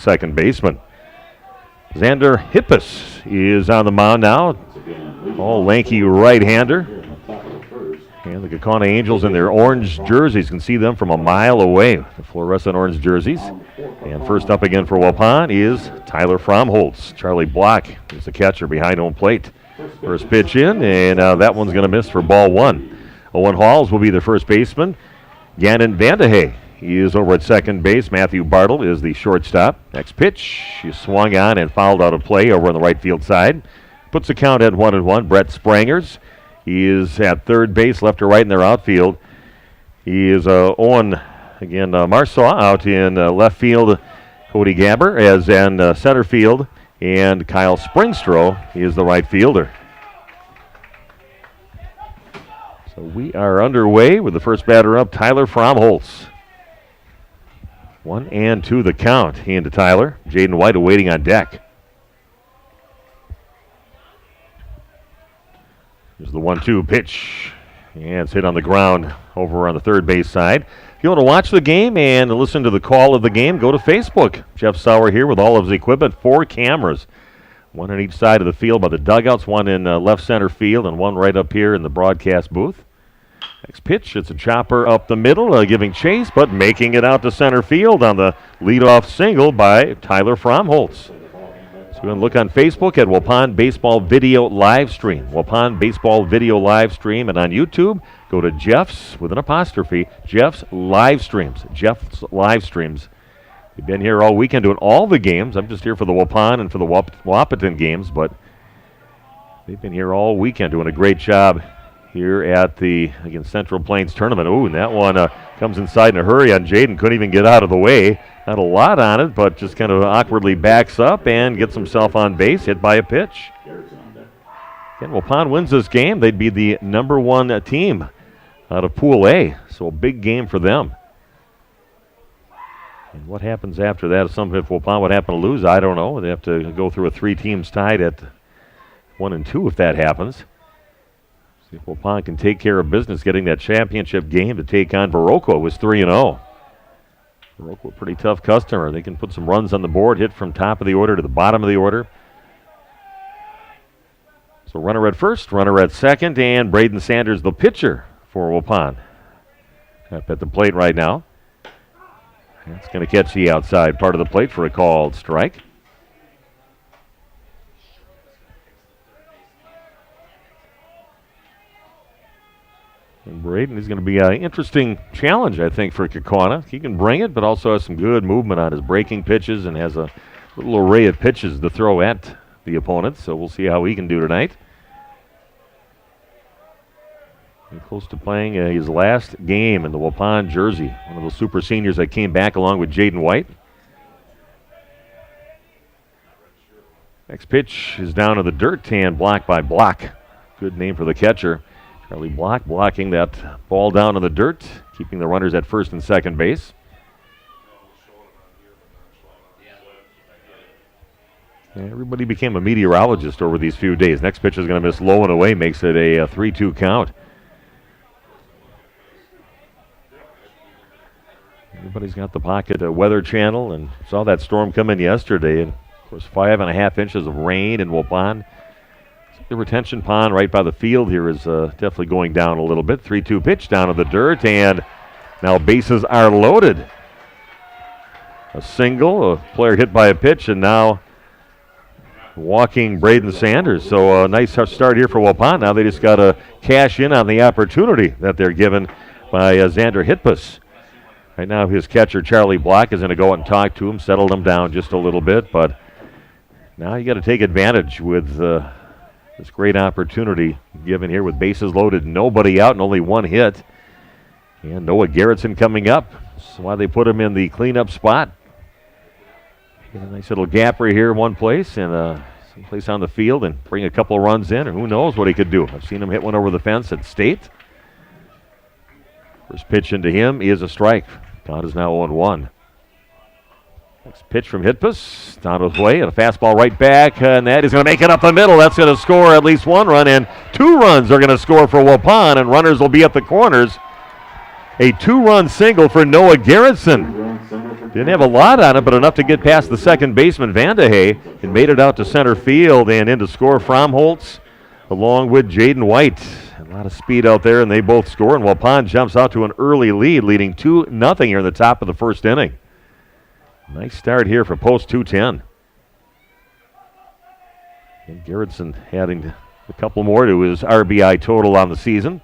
second baseman. Xander Hippus is on the mound now. All lanky right-hander. And the Kaukauna Angels in their orange jerseys. You can see them from a mile away, the fluorescent orange jerseys. And first up again for Waupun is Tyler Fromholtz. Charlie Block is the catcher behind home plate. First pitch in, and that one's going to miss for ball one. Owen Halls will be the first baseman. Gannon Vandehay, he is over at second base. Matthew Bartle is the shortstop. Next pitch, he swung on and fouled out of play over on the right field side. Puts the count at 1-1. Brett Sprangers, he is at third base, left to right in their outfield. He is Owen, again, Marsaw out in left field. Cody Gabber as in center field. And Kyle Springstroh, he is the right fielder. So we are underway with the first batter up, Tyler Fromholtz. 1-2 the count. Into Tyler. Jaden White awaiting on deck. Here's the 1-2 pitch. And it's hit on the ground over on the third base side. If you want to watch the game and listen to the call of the game, go to Facebook. Jeff Sauer here with all of his equipment. 4 cameras. One on each side of the field by the dugouts, one in left center field, and one right up here in the broadcast booth. Next pitch, it's a chopper up the middle, giving chase, but making it out to center field on the leadoff single by Tyler Fromholtz. So we're going to look on Facebook at Waupun Baseball Video Live Stream. Waupun Baseball Video Live Stream. And on YouTube, go to Jeff's, with an apostrophe, Jeff's Live Streams. Jeff's Live Streams. We've been here all weekend doing all the games. I'm just here for the Waupun and for the Wahpeton games, but they've been here all weekend doing a great job here at the, again, Central Plains Tournament. Ooh, and that one comes inside in a hurry on Jaden. Couldn't even get out of the way. Not a lot on it, but just kind of awkwardly backs up and gets himself on base, hit by a pitch. Again, Waupun wins this game. They'd be the number 1 team out of Pool A, so a big game for them. And what happens after that? If Waupun would happen to lose, I don't know. They have to go through a 3 teams tied at 1-2 if that happens. See if Waupun can take care of business getting that championship game to take on Viroqua. It was 3-0. Viroqua, a pretty tough customer. They can put some runs on the board, hit from top of the order to the bottom of the order. So runner at first, runner at second, and Braden Sanders, the pitcher for Waupun. Up at the plate right now. It's going to catch the outside part of the plate for a called strike. And Braden is going to be an interesting challenge, I think, for Kaukauna. He can bring it, but also has some good movement on his breaking pitches and has a little array of pitches to throw at the opponent. So we'll see how he can do tonight. And close to playing his last game in the Waupun jersey. One of those super seniors that came back along with Jaden White. Next pitch is down to the dirt and blocked by Block. Good name for the catcher. Charlie Block blocking that ball down in the dirt, keeping the runners at first and second base. Everybody became a meteorologist over these few days. Next pitch is going to miss low and away, makes it a 3-2 count. Everybody's got the pocket Weather Channel and saw that storm come in yesterday. And of course, 5.5 inches of rain in Waupun. The retention pond right by the field here is definitely going down a little bit. 3-2 pitch down to the dirt, and now bases are loaded. A single, a player hit by a pitch, and now walking Braden Sanders. So a nice start here for Waupun. Now they just got to cash in on the opportunity that they're given by Xander Hippus. Right now his catcher, Charlie Block, is going to go out and talk to him, settle him down just a little bit, but now you got to take advantage with this great opportunity given here with bases loaded, nobody out and only 1 hit. And Noah Garrettson coming up. That's why they put him in the cleanup spot. Get a nice little gapper here in one place and someplace on the field and bring a couple runs in, and who knows what he could do. I've seen him hit one over the fence at State. First pitch into him is a strike. Count is now 0-1. Next pitch from Hippus, down his way, and a fastball right back, and that is going to make it up the middle. That's going to score at least 1 run, and 2 runs are going to score for Waupun, and runners will be at the corners. A 2-run single for Noah Garrettson. Didn't have a lot on it, but enough to get past the second baseman, Vandehey, and made it out to center field and in to score Fromholtz along with Jaden White. A lot of speed out there, and they both score, and Waupun jumps out to an early lead, leading 2-0 here in the top of the first inning. Nice start here for Post 210. And Garrettson adding a couple more to his RBI total on the season.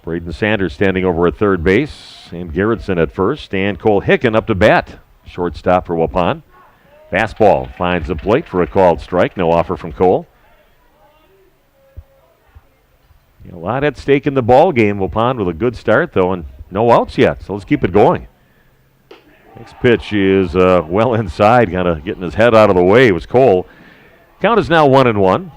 Braden Sanders standing over at third base. Sam Garrettson at first. And Cole Hicken up to bat. Shortstop for Waupun. Fastball finds the plate for a called strike. No offer from Cole. A lot at stake in the ball game. Waupun with a good start, though, and no outs yet. So let's keep it going. Next pitch is well inside, kind of getting his head out of the way. It was Cole. Count is now 1-1.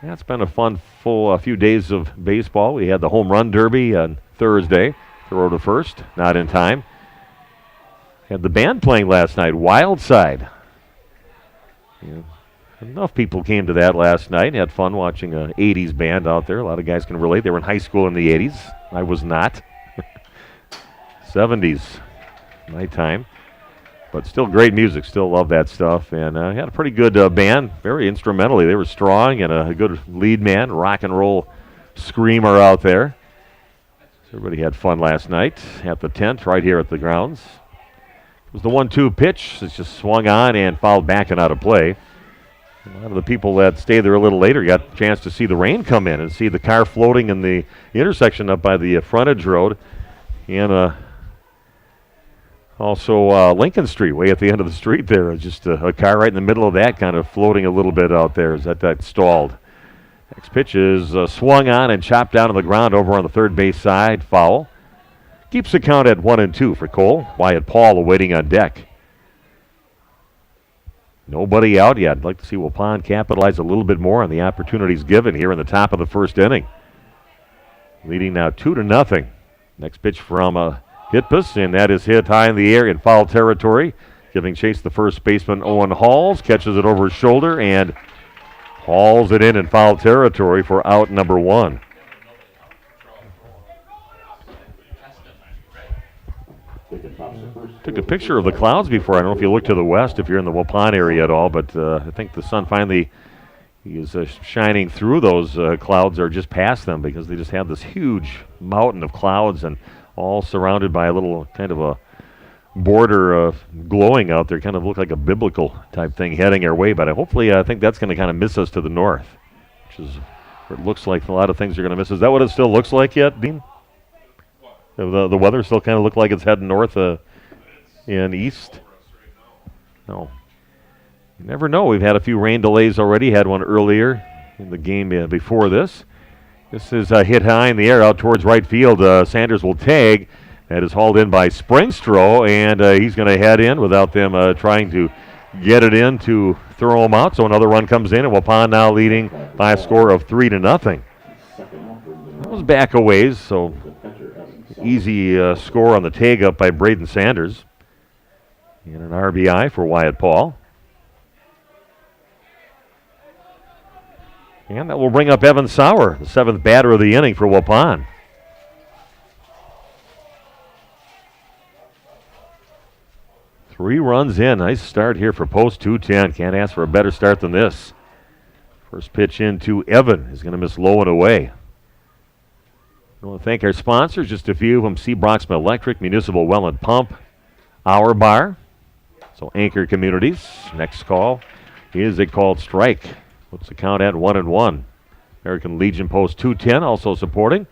Yeah, it's been a fun, full few days of baseball. We had the home run derby on Thursday. Throw to first, not in time. Had the band playing last night, Wild Side. Yeah, enough people came to that last night. Had fun watching an 80s band out there. A lot of guys can relate. They were in high school in the 80s. I was not. 70s, my time. But still great music. Still love that stuff. And had a pretty good band. Very instrumentally. They were strong and a good lead man. Rock and roll screamer out there. So everybody had fun last night at the tent right here at the grounds. It was the 1-2 pitch. It's just swung on and fouled back and out of play. A lot of the people that stayed there a little later got a chance to see the rain come in and see the car floating in the intersection up by the frontage road. And also Lincoln Street, way at the end of the street there. Just a car right in the middle of that kind of floating a little bit out there as that stalled. Next pitch is swung on and chopped down to the ground over on the third base side. Foul. Keeps the count at 1-2 for Cole. Wyatt Paul awaiting on deck. Nobody out yet. I'd like to see Waupun capitalize a little bit more on the opportunities given here in the top of the first inning. Leading now 2-0. Next pitch from Hitpus, and that is hit high in the air in foul territory. Giving chase the first baseman, Owen Halls. Catches it over his shoulder and hauls it in foul territory for out number 1. Took a picture of the clouds before. I don't know if you look to the west if you're in the Waupun area at all, but I think the sun finally is shining through those clouds or just past them because they just have this huge mountain of clouds and all surrounded by a little kind of a border glowing out there. Kind of look like a biblical type thing heading our way, but hopefully I think that's going to kind of miss us to the north, which is where it looks like a lot of things are going to miss us. Is that what it still looks like yet, Dean? The weather still kind of look like it's heading north and east? No. You never know. We've had a few rain delays already. Had one earlier in the game before this. This is hit high in the air out towards right field. Sanders will tag. That is hauled in by Springstro, and he's going to head in without them trying to get it in to throw him out. So another run comes in, and Waupun now leading by a score of 3-0. That was back a ways, so easy score on the tag up by Braden Sanders. And an RBI for Wyatt Paul. And that will bring up Evan Sauer, the 7th batter of the inning for Waupun. Three runs in. Nice start here for Post 210. Can't ask for a better start than this. First pitch into Evan is going to miss low and away. I want to thank our sponsors, just a few of them: Seabroxman Electric, Municipal Well and Pump, Our Bar, so Anchor Communities. Next call is a called strike. Puts the count at 1-1. American Legion Post 210 also supporting,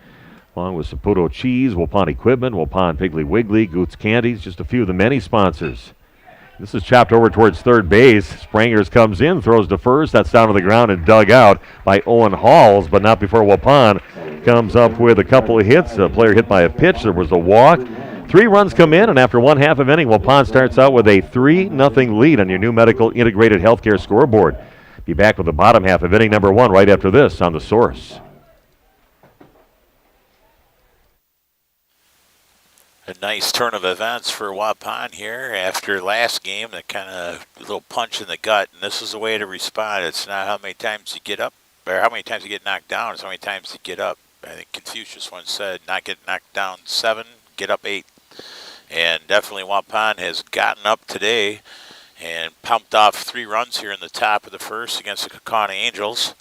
along with Saputo Cheese, Waupun Equipment, Waupun Piggly Wiggly, Goots Candies, just a few of the many sponsors. This is chopped over towards third base. Sprangers comes in, throws to first. That's down to the ground and dug out by Owen Halls, but not before Waupun comes up with a couple of hits. A player hit by a pitch. There was a walk. 3 runs come in, and after one half of inning, Waupun starts out with a 3-0 lead on your new medical integrated healthcare scoreboard. Be back with the bottom half of inning number 1 right after this on The Source. A nice turn of events for Waupun here after last game, that kind of little punch in the gut, and this is the way to respond. It's not how many times you get up, or how many times you get knocked down, it's how many times you get up. I think Confucius once said, not get knocked down 7, get up 8. And definitely Waupun has gotten up today and pumped off 3 runs here in the top of the first against the Kaukauna Angels.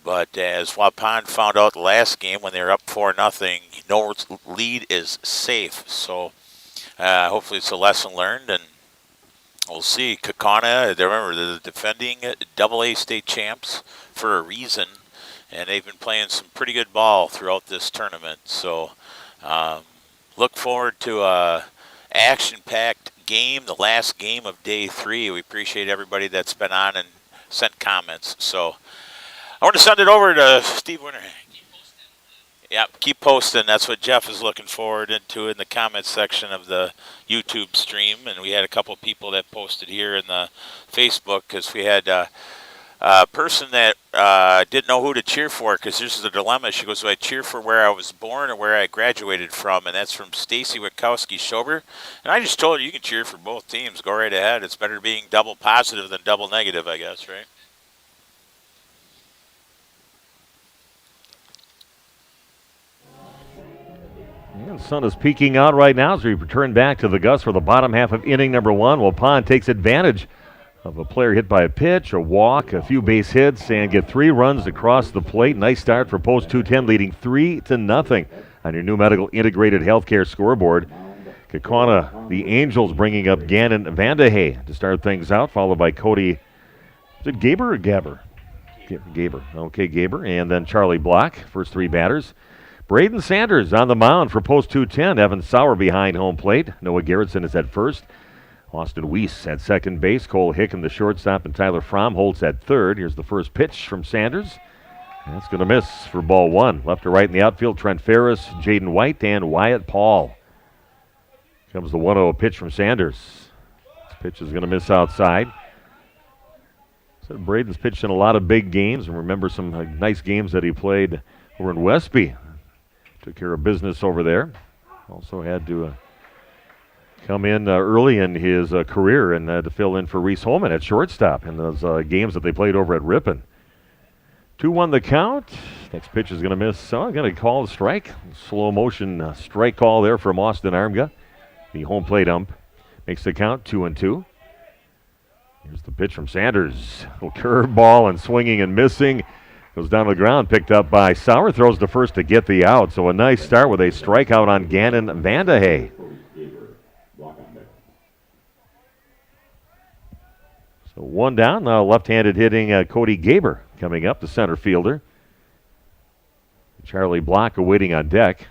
But as Waupun found out the last game when they were up 4-0, no lead is safe. So hopefully it's a lesson learned, and we'll see. Kaukauna, remember, they're the defending AA state champs for a reason, and they've been playing some pretty good ball throughout this tournament. So look forward to a action-packed game, the last game of day 3. We appreciate everybody that's been on and sent comments. So I want to send it over to Steve Winter. Yep, keep posting. That's what Jeff is looking forward into in the comments section of the YouTube stream. And we had a couple people that posted here in the Facebook because we had a person that didn't know who to cheer for because this is a dilemma. She goes, do I cheer for where I was born or where I graduated from? And that's from Stacy Witkowski-Schober. And I just told her you can cheer for both teams. Go right ahead. It's better being double positive than double negative, I guess, right? And the sun is peeking out right now as we return back to the Gus for the bottom half of inning number 1. Waupun takes advantage of a player hit by a pitch, a walk, a few base hits, and get 3 runs across the plate. Nice start for Post 210, leading 3-0 on your new medical integrated healthcare scoreboard. Kaukauna, the Angels bringing up Gannon Vandehay to start things out, followed by Cody. Is it Gaber or Gabber? Gaber. Okay, Gaber. And then Charlie Block, first 3 batters. Braden Sanders on the mound for Post 210. Evan Sauer behind home plate. Noah Garrettson is at first. Austin Weiss at second base. Cole Hicken, the shortstop, and Tyler Fromm holds at third. Here's the first pitch from Sanders. That's going to miss for ball 1. Left to right in the outfield, Trent Ferris, Jaden White, and Wyatt Paul. Comes the 1-0 pitch from Sanders. This pitch is going to miss outside. So Braden's pitched in a lot of big games, and remember some nice games that he played over in Westby. Took care of business over there. Also had to come in early in his career and to fill in for Reese Holman at shortstop in those games that they played over at Ripon. 2-1 the count. Next pitch is going to miss. So I'm going to call a strike. Slow motion strike call there from Austin Armga. The home plate ump makes the count 2-2. Here's the pitch from Sanders. Little curveball and swinging and missing. Goes down to the ground, picked up by Sauer. Throws to first to get the out. So a nice start with a strikeout on Gannon Vandehay. So 1 down. Now left-handed hitting Cody Gaber coming up, the center fielder. Charlie Block awaiting on deck.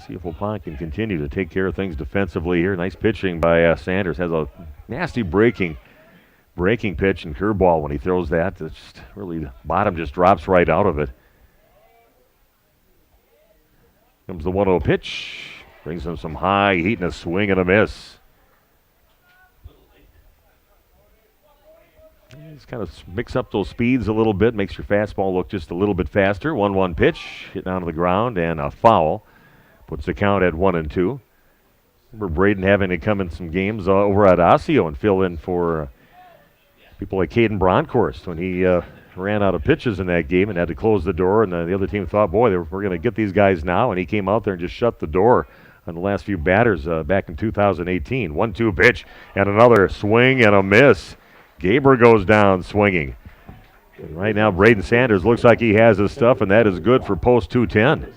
See if Waupun can continue to take care of things defensively here. Nice pitching by Sanders. Has a nasty breaking pitch and curveball when he throws that. It's just really, the bottom just drops right out of it. Comes the 1-0 pitch. Brings him some high heat and a swing and a miss. Just kind of mix up those speeds a little bit. Makes your fastball look just a little bit faster. 1-1 pitch. Hit down to the ground and a foul. Puts the count at 1-2. Remember Braden having to come in some games over at Osseo and fill in for people like Caden Bronkhorst when he ran out of pitches in that game and had to close the door. And the other team thought, boy, we're going to get these guys now. And he came out there and just shut the door on the last few batters back in 2018. 1-2 pitch and another swing and a miss. Gaber goes down swinging. And right now, Braden Sanders looks like he has his stuff, and that is good for Post 210.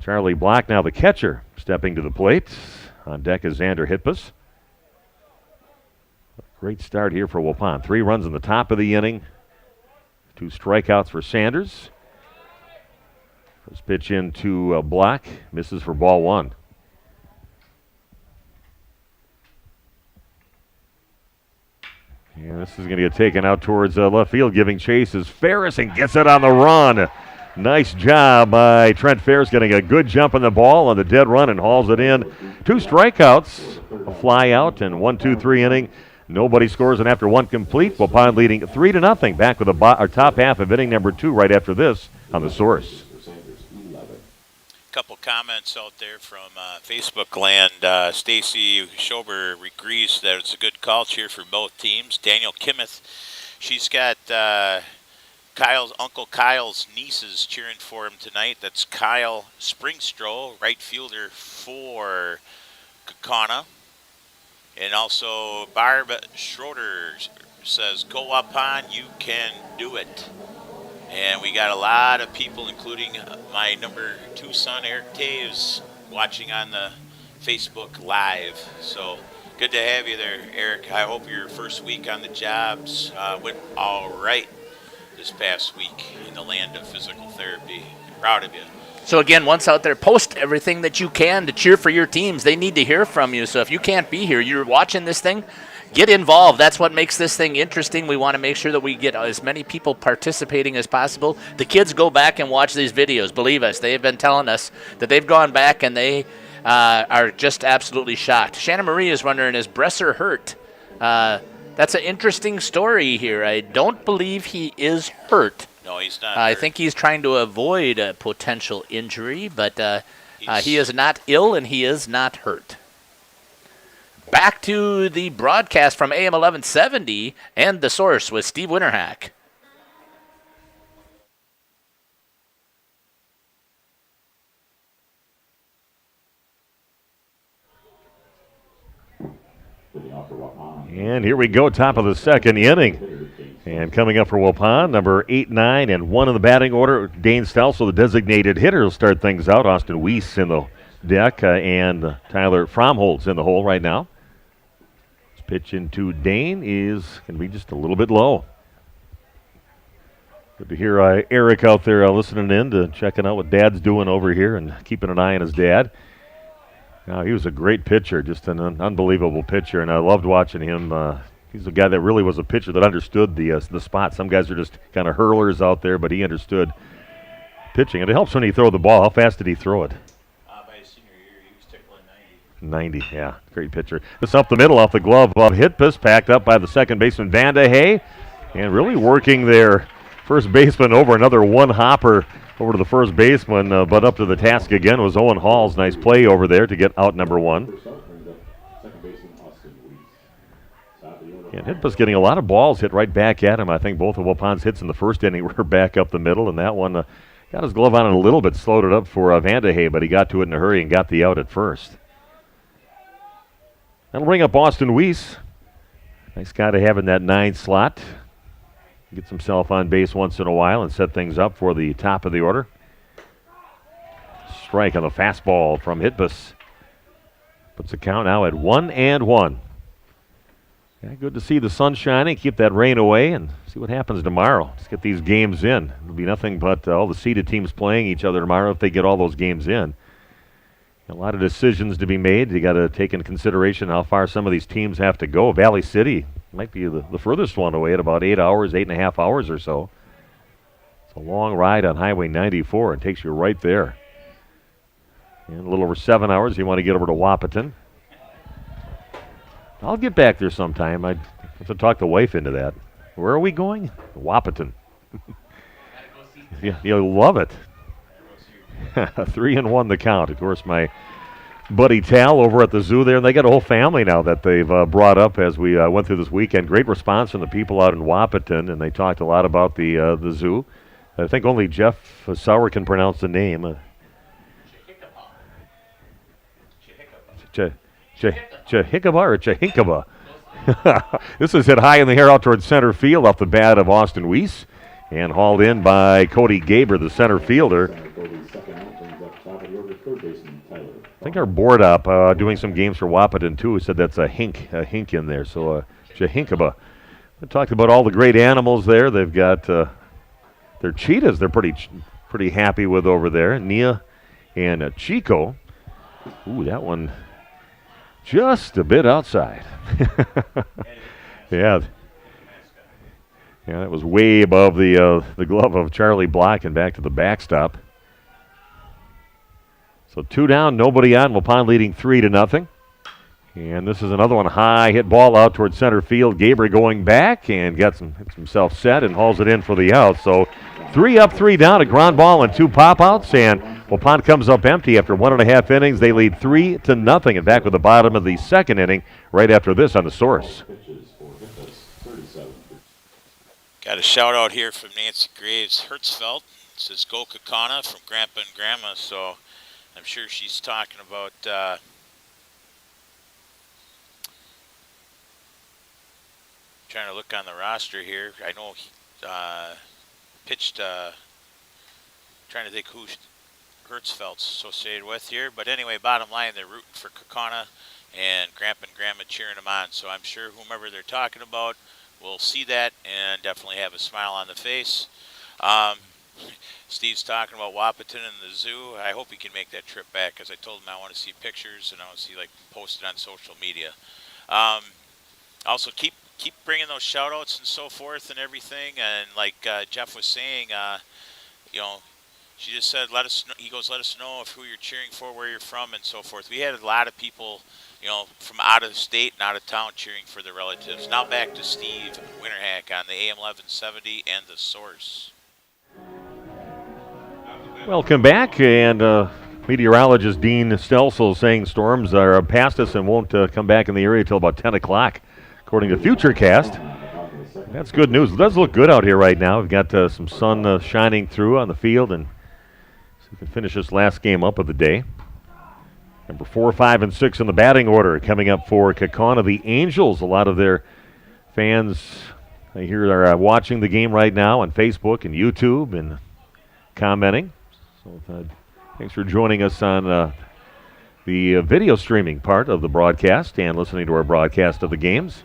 Charlie Block, now the catcher, stepping to the plate. On deck is Xander Hitbus. Great start here for Waupun. 3 runs in the top of the inning. 2 strikeouts for Sanders. First pitch into Block. Misses for ball 1. And this is going to get taken out towards left field. Giving chase is Ferris and gets it on the run. Nice job by Trent Ferris, getting a good jump on the ball on the dead run and hauls it in. 2 strikeouts, a fly out, and 1-2-3 inning. Nobody scores, and after 1 complete, Waupun leading 3-0. Back with our top half of inning number 2 right after this on The Source. Couple comments out there from Facebook land. Stacy Schober agrees that it's a good call, cheer for both teams. Daniel Kimmeth She's got Uncle Kyle's nieces cheering for him tonight. That's Kyle Springstroh, right fielder for Kaukauna. And also Barb Schroeder says, "Go Waupun, you can do it." And we got a lot of people, including my number 2 son, Eric Taves, watching on the Facebook Live. So good to have you there, Eric. I hope your first week on the jobs went all right this past week in the land of physical therapy. Proud of you. So again, once out there, post everything that you can to cheer for your teams. They need to hear from you. So if you can't be here, you're watching this thing, get involved. That's what makes this thing interesting. We want to make sure that we get as many people participating as possible. The kids go back and watch these videos. Believe us, they've been telling us that they've gone back and they are just absolutely shocked. Shannon Marie is wondering, is Bresser hurt? That's an interesting story here. I don't believe he is hurt. No, he's not. I think he's trying to avoid a potential injury, but he is not ill and he is not hurt. Back to the broadcast from AM 1170 and The Source with Steve Winterhack. And here we go, top of the second inning. And coming up for Waupun, number 8, 9, and 1 in the batting order, Dane Stelso, the designated hitter, will start things out. Austin Weiss in the deck, and Tyler Fromholtz in the hole right now. This pitch into Dane is going to be just a little bit low. Good to hear Eric out there listening in to checking out what Dad's doing over here and keeping an eye on his dad. Now, he was a great pitcher, just an unbelievable pitcher, and I loved watching him. He's a guy that really was a pitcher that understood the spot. Some guys are just kind of hurlers out there, but he understood pitching. And it helps when he throw the ball. How fast did he throw it? By his senior year, he was tickling 90, yeah. Great pitcher. This up the middle off the glove of Hitpus, packed up by the second baseman, Vandehay. And really working their first baseman over. Another one hopper over to the first baseman, but up to the task again was Owen Hall's nice play over there to get out number 1. And Hitpus getting a lot of balls hit right back at him. I think both of Waupun's hits in the first inning were back up the middle, and that one got his glove on it a little bit, slowed it up for Vandehay, but he got to it in a hurry and got the out at first. That'll bring up Austin Weiss. Nice guy to have in that 9 slot. Gets himself on base once in a while and set things up for the top of the order. Strike on the fastball from Hitpus. Puts the count now at 1-1. Yeah, good to see the sun shining, keep that rain away, and see what happens tomorrow. Let's get these games in. It'll be nothing but all the seeded teams playing each other tomorrow if they get all those games in. A lot of decisions to be made. You got to take into consideration how far some of these teams have to go. Valley City might be the furthest one away at about 8 hours, 8.5 hours or so. It's a long ride on Highway 94. It takes you right there. And a little over 7 hours, you want to get over to Wahpeton. I'll get back there sometime. I have to talk the wife into that. Where are we going? Wahpeton. Yeah, you'll love it. 3-1 the count. Of course, my buddy Tal over at the zoo there, and they got a whole family now that they've brought up as we went through this weekend. Great response from the people out in Wahpeton, and they talked a lot about the zoo. I think only Jeff Sauer can pronounce the name. Chihinkaba or Chihinkaba? This is hit high in the air out towards center field off the bat of Austin Weiss and hauled in by Cody Gaber, the center fielder. I think our board op doing some games for Wahpeton too said that's a hink in there, so Chihinkaba. We talked about all the great animals there. They've got their cheetahs they're pretty happy with over there. Nia and Chico. Ooh, that one just a bit outside. Yeah, that was way above the glove of Charlie Block and back to the backstop. So 2 down, nobody on. Waupun leading 3-0. And this is another one, high hit ball out towards center field. Gabriel going back and gets himself set and hauls it in for the out. So 3 up, 3 down, a ground ball and 2 pop-outs. And Waupun comes up empty after 1.5 innings. They lead 3-0 and back with the bottom of the second inning right after this on the Source. Got a shout out here from Nancy Graves Hertzfeld. It says go Kaukauna from Grandpa and Grandma, so I'm sure she's talking about trying to look on the roster here. I know he pitched, trying to think who Hertzfeld's associated with here. But anyway, bottom line, they're rooting for Kaukauna and Grandpa and Grandma cheering them on. So I'm sure whomever they're talking about will see that and definitely have a smile on the face. Steve's talking about Waupun and the zoo. I hope he can make that trip back because I told him I want to see pictures and I want to see like posted on social media. Also, keep bringing those shout outs and so forth and everything. And like Jeff was saying, you know, she just said, let us know. He goes, let us know of who you're cheering for, where you're from, and so forth. We had a lot of people, you know, from out of state and out of town cheering for their relatives. Now back to Steve Winterhack on the AM 1170 and the Source. Welcome back, and meteorologist Dean Stelsel saying storms are past us and won't come back in the area until about 10 o'clock, according to Futurecast. That's good news. It does look good out here right now. We've got some sun shining through on the field, and so we can finish this last game up of the day. Number 4, 5, and 6 in the batting order coming up for Kaukauna. The Angels, a lot of their fans I hear are watching the game right now on Facebook and YouTube and commenting. So thanks for joining us on the video streaming part of the broadcast and listening to our broadcast of the games.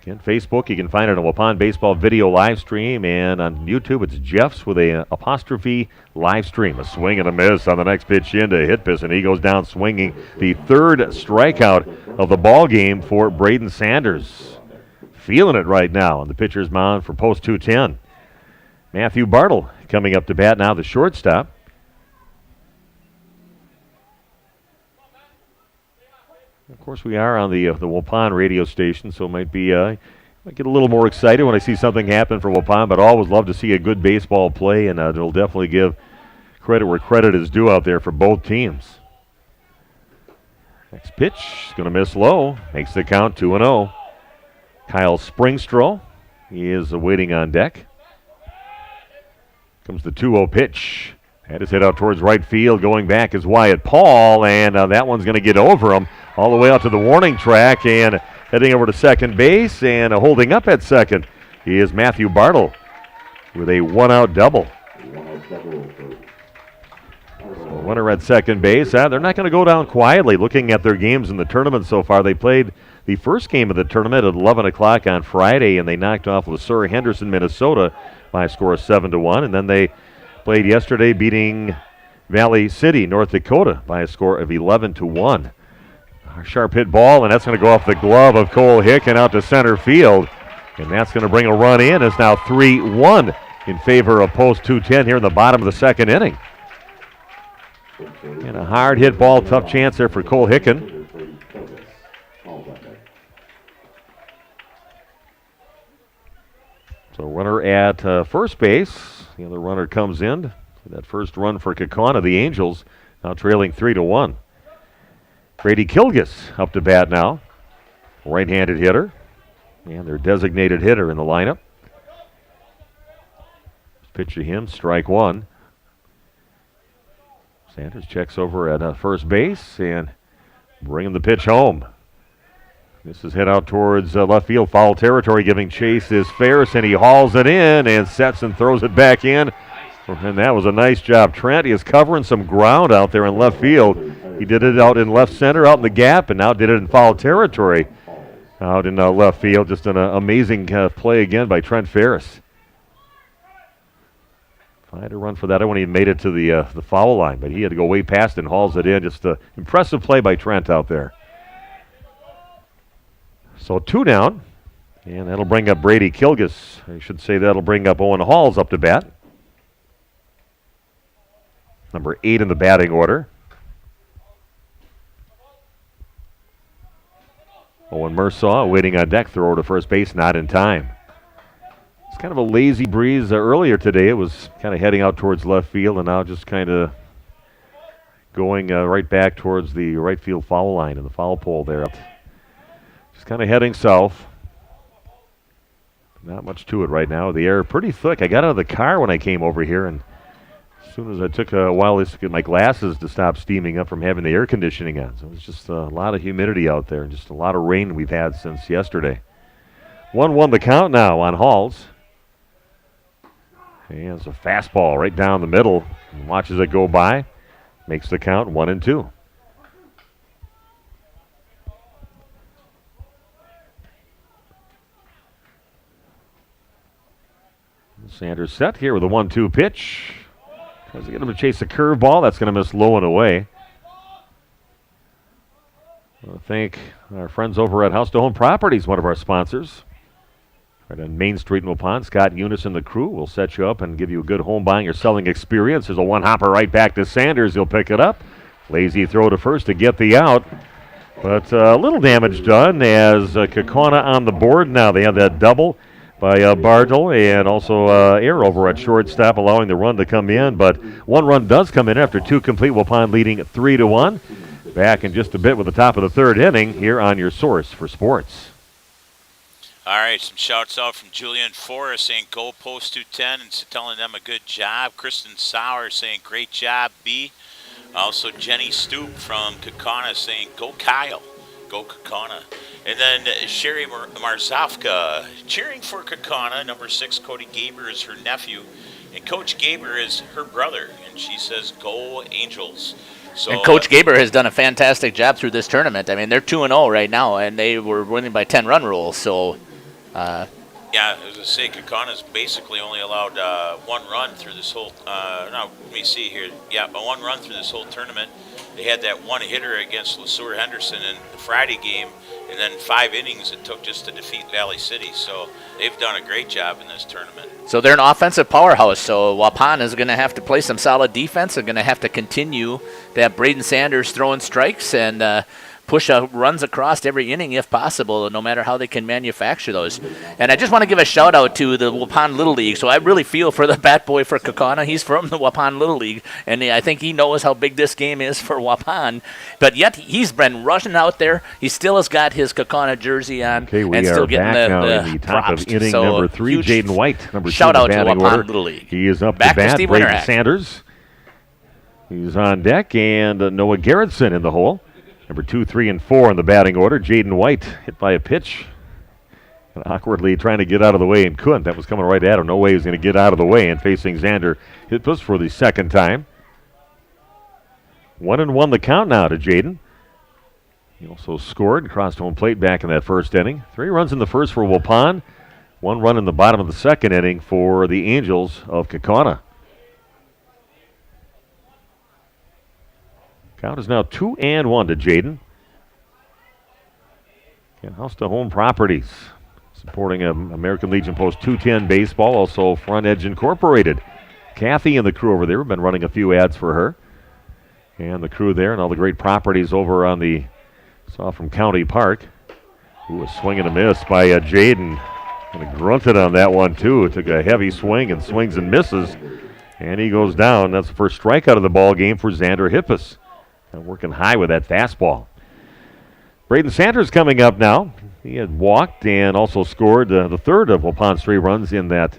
Again, Facebook, you can find it on Waupun Baseball Video Live Stream, and on YouTube, it's Jeff's with a apostrophe live stream. A swing and a miss on the next pitch into Hitpis, and he goes down swinging. The third strikeout of the ball game for Braden Sanders. Feeling it right now on the pitcher's mound for post 210. Matthew Bartle coming up to bat now, the shortstop. Of course, we are on the Waupun radio station, so it might be might get a little more excited when I see something happen for Waupun, but always love to see a good baseball play, and it'll definitely give credit where credit is due out there for both teams. Next pitch is going to miss low, makes the count 2-0. Kyle Springstro, he is waiting on deck. Comes the 2-0 pitch. That is hit out towards right field. Going back is Wyatt Paul, and that one's going to get over him all the way out to the warning track and heading over to second base and holding up at second. He is Matthew Bartle with a one-out double. So runner at second base. They're not going to go down quietly. Looking at their games in the tournament so far, they played the first game of the tournament at 11 o'clock on Friday, and they knocked off LeSueur Henderson, Minnesota by a score of 7-1, and then they played yesterday, beating Valley City, North Dakota, by a score of 11-1. A sharp hit ball, and that's going to go off the glove of Cole Hicken out to center field. And that's going to bring a run in. It's now 3-1 in favor of post 210 here in the bottom of the second inning. And a hard hit ball, tough chance there for Cole Hicken. So runner at first base. The other runner comes in. That first run for Kaukauna, the Angels, now trailing 3-1. Brady Kilgus up to bat now. Right-handed hitter. And their designated hitter in the lineup. Pitch to him, strike one. Sanders checks over at first base and bringing the pitch home. This is hit out towards left field, foul territory. Giving chase is Ferris, and he hauls it in and sets and throws it back in. And that was a nice job. Trent is covering some ground out there in left field. He did it out in left center, out in the gap, and now did it in foul territory out in left field. Just an amazing play again by Trent Ferris. If I had to run for that, I wouldn't even made it to the foul line, but he had to go way past and hauls it in. Just an impressive play by Trent out there. So 2 down, and that'll bring up Brady Kilgus. I should say that'll bring up Owen Halls up to bat. Number 8 in the batting order. Owen Mursaw waiting on deck, throw to first base, not in time. It's kind of a lazy breeze earlier today. It was kind of heading out towards left field, and now just kind of going right back towards the right field foul line and the foul pole there. Just kind of heading south. Not much to it right now. The air pretty thick. I got out of the car when I came over here, and as soon as I took a while to get my glasses to stop steaming up from having the air conditioning on. So it was just a lot of humidity out there and just a lot of rain we've had since yesterday. 1-1 the count now on Halls. And it's a fastball right down the middle. And watches it go by. Makes the count 1-2. Sanders set here with a 1-2 pitch. Tries to get him to chase a curveball. That's going to miss low and away. I want to thank our friends over at House to Home Properties, one of our sponsors. Right on Main Street in Waupun. Scott Eunice and the crew will set you up and give you a good home buying or selling experience. There's a one-hopper right back to Sanders. He'll pick it up. Lazy throw to first to get the out. But a little damage done as Kaukauna on the board now. They have that double by Bartle and also error over at shortstop, allowing the run to come in. But one run does come in after two complete. Waupun leading 3-1. Back in just a bit with the top of the third inning here on your source for sports. All right, some shouts out from Julian Forrest saying go post 210 and telling them a good job. Kristen Sauer saying great job, B. Also Jenny Stoop from Kaukauna saying go Kyle, go Kaukauna. And then Sherry Marzovka cheering for Kaukauna. Number 6, Cody Gaber is her nephew. And Coach Gaber is her brother. And she says go Angels. So, and Coach Gaber has done a fantastic job through this tournament. I mean, they're 2-0 right now, and they were winning by 10-run rules. So, yeah, as I say, Kaukauna's basically only allowed one run through this whole. Let me see here. Yeah, but one run through this whole tournament. They had that one hitter against LeSueur Henderson in the Friday game, and then 5 innings it took just to defeat Valley City. So they've done a great job in this tournament. So they're an offensive powerhouse. So Waupun is going to have to play some solid defense. They're going to have to continue to have Braden Sanders throwing strikes and push runs across every inning if possible, no matter how they can manufacture those. And I just want to give a shout out to the Waupun Little League. So I really feel for the bat boy for Kaukauna. He's from the Waupun Little League, and I think he knows how big this game is for Waupun. But yet he's been rushing out there. He still has got his Kaukauna jersey on, Okay, we and are still getting back now the in the top props. of inning So number 3. huge Jaden White, number 2 shout in the out to batting Waupun order. Little League. He is up Back to to bat. Steve Braden Winterhack. Sanders. He's on deck, and Noah Gerritsen in the hole. Number 2, 3, and 4 in the batting order. Jaden White hit by a pitch. And awkwardly trying to get out of the way and couldn't. That was coming right at him. No way he was going to get out of the way. And facing Xander Hitpus for the second time. 1-1 the count now to Jaden. He also scored and crossed home plate back in that first inning. 3 runs in the first for Waupun. 1 run in the bottom of the second inning for the Angels of Kaukauna. Count is now 2-1 to Jaden. And House to Home Properties, supporting American Legion Post 210 baseball, also Front Edge Incorporated. Kathy and the crew over there have been running a few ads for her. And the crew there and all the great properties over on the, saw from County Park. Ooh, a swing and a miss by Jaden. And grunted on that one too. It took a heavy swing and swings and misses. And he goes down. That's the first strikeout of the ball game for Xander Hippus. Working high with that fastball. Braden Sanders coming up now. He had walked and also scored the third of Waupun's 3 runs in that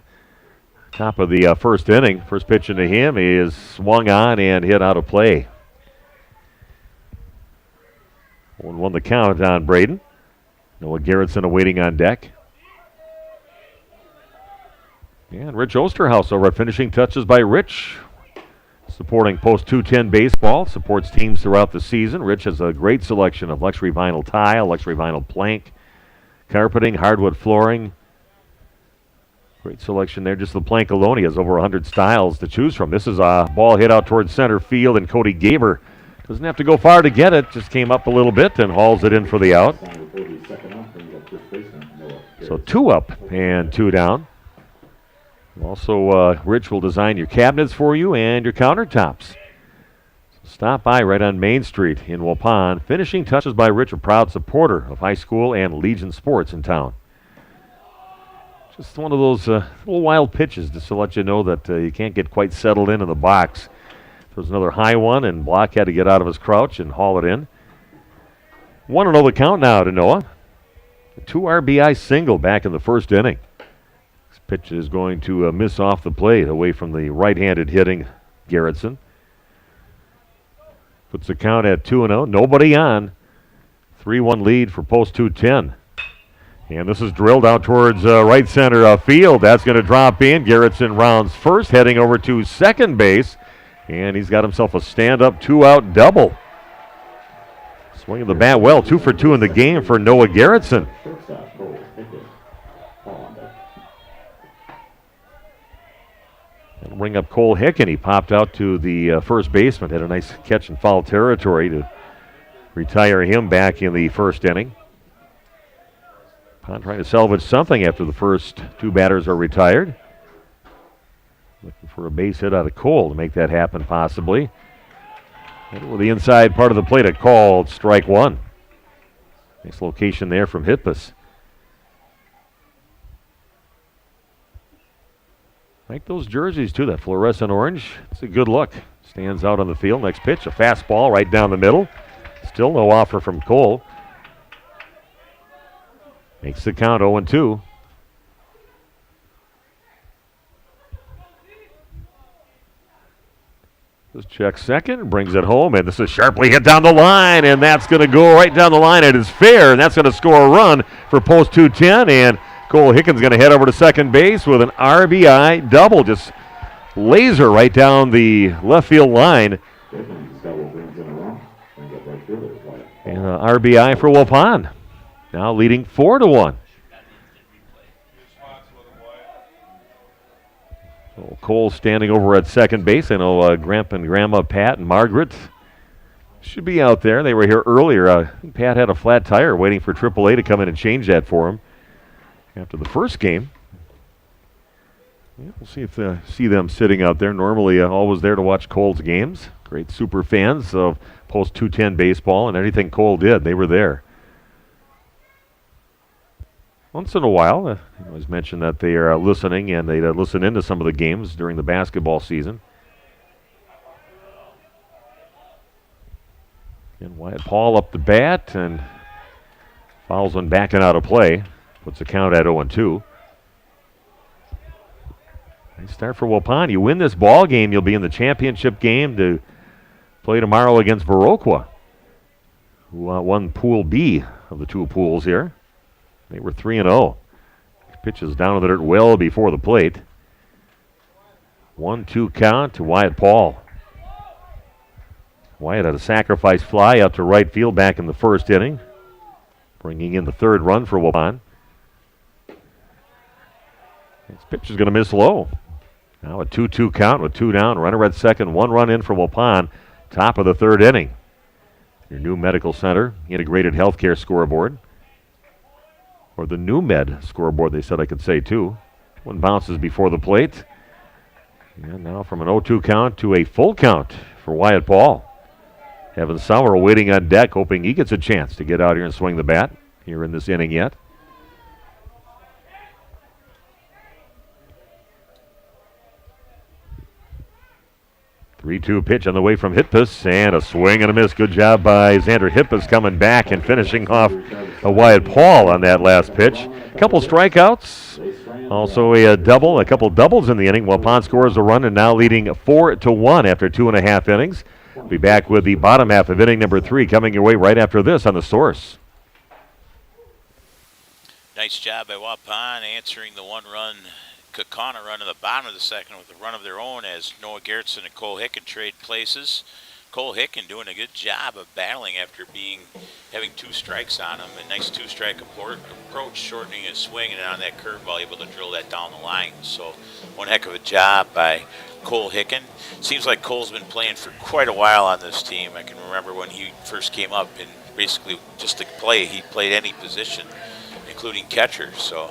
top of the first inning. First pitch into him, he is swung on and hit out of play. 1-1 the count on Braden. Noah Gerritsen awaiting on deck. And Rich Osterhaus over at Finishing Touches by Rich. Supporting Post 210 baseball, supports teams throughout the season. Rich has a great selection of luxury vinyl tile, luxury vinyl plank, carpeting, hardwood flooring. Great selection there. Just the plank alone, he has over 100 styles to choose from. This is a ball hit out towards center field, and Cody Gaber doesn't have to go far to get it. Just came up a little bit and hauls it in for the out. So 2 up and 2 down. Also, Rich will design your cabinets for you and your countertops. So stop by right on Main Street in Waupun. Finishing Touches by Rich, a proud supporter of high school and Legion sports in town. Just one of those little wild pitches just to let you know that you can't get quite settled in the box. There's another high one, and Block had to get out of his crouch and haul it in. 1-0 the count now to Noah. A 2 RBI single back in the first inning. Pitch is going to miss off the plate away from the right-handed hitting Garrettson. Puts the count at 2-0. Nobody on. 3-1 lead for post 210. And this is drilled out towards right center field. That's going to drop in. Garrettson rounds first, heading over to second base. And he's got himself a stand-up 2-out double. Swinging the bat well. 2 for 2 in the game for Noah Garrettson. And bring up Cole Hicken. He popped out to the first baseman. Had a nice catch in foul territory to retire him back in the first inning. Pond trying to salvage something after the first two batters are retired. Looking for a base hit out of Cole to make that happen possibly. And with the inside part of the plate, a called strike one. Nice location there from Hitpus. Like those jerseys too, that fluorescent orange. It's a good look. Stands out on the field. Next pitch, a fastball right down the middle. Still no offer from Cole. Makes the count 0-2. Just check second, brings it home, and this is sharply hit down the line, and that's going to go right down the line. It is fair, and that's going to score a run for post 210, and Cole Hicken's going to head over to second base with an RBI double. Just laser right down the left field line. And RBI for Waupun. Now leading 4-1. So Cole standing over at second base. I know Grandpa and Grandma Pat and Margaret should be out there. They were here earlier. I think Pat had a flat tire waiting for AAA to come in and change that for him after the first game. Yeah, we'll see if see them sitting out there. Normally always there to watch Cole's games. Great super fans of post 210 baseball and anything Cole did, they were there. Once in a while, it was mentioned that they are listening, and they listen into some of the games during the basketball season. And Wyatt Paul up the bat and fouls one back and out of play. Puts the count at 0-2. Nice start for Waupun. You win this ball game, you'll be in the championship game to play tomorrow against Viroqua, who won Pool B of the two pools here. They were 3-0. Pitches down to the dirt well before the plate. 1-2 count to Wyatt Paul. Wyatt had a sacrifice fly out to right field back in the first inning, bringing in the third run for Waupun. This pitch is going to miss low. Now a 2-2 count with 2 down. Runner at second, 1 run in for Waupun. Top of the third inning. Your new medical center, integrated healthcare scoreboard. Or the new med scoreboard, they said I could say too. One bounces before the plate. And now from an 0-2 count to a full count for Wyatt Paul. Evan Sauer waiting on deck, hoping he gets a chance to get out here and swing the bat here in this inning yet. 3-2 pitch on the way from Hitpus, and a swing and a miss. Good job by Xander Hitpus coming back and finishing off a Wyatt Paul on that last pitch. A couple strikeouts, also a double, a couple doubles in the inning. Waupun scores a run and now leading 4-1 after 2.5 innings. We'll be back with the bottom half of inning number 3 coming your way right after this on The Source. Nice job by Waupun answering the 1-run Kaukauna run in the bottom of the second with a run of their own as Noah Garrettson and Cole Hicken trade places. Cole Hicken doing a good job of battling after having 2 strikes on him. A nice 2-strike approach, shortening his swing, and on that curveball able to drill that down the line. So one heck of a job by Cole Hicken. Seems like Cole's been playing for quite a while on this team. I can remember when he first came up and basically just to play, he played any position, including catcher. So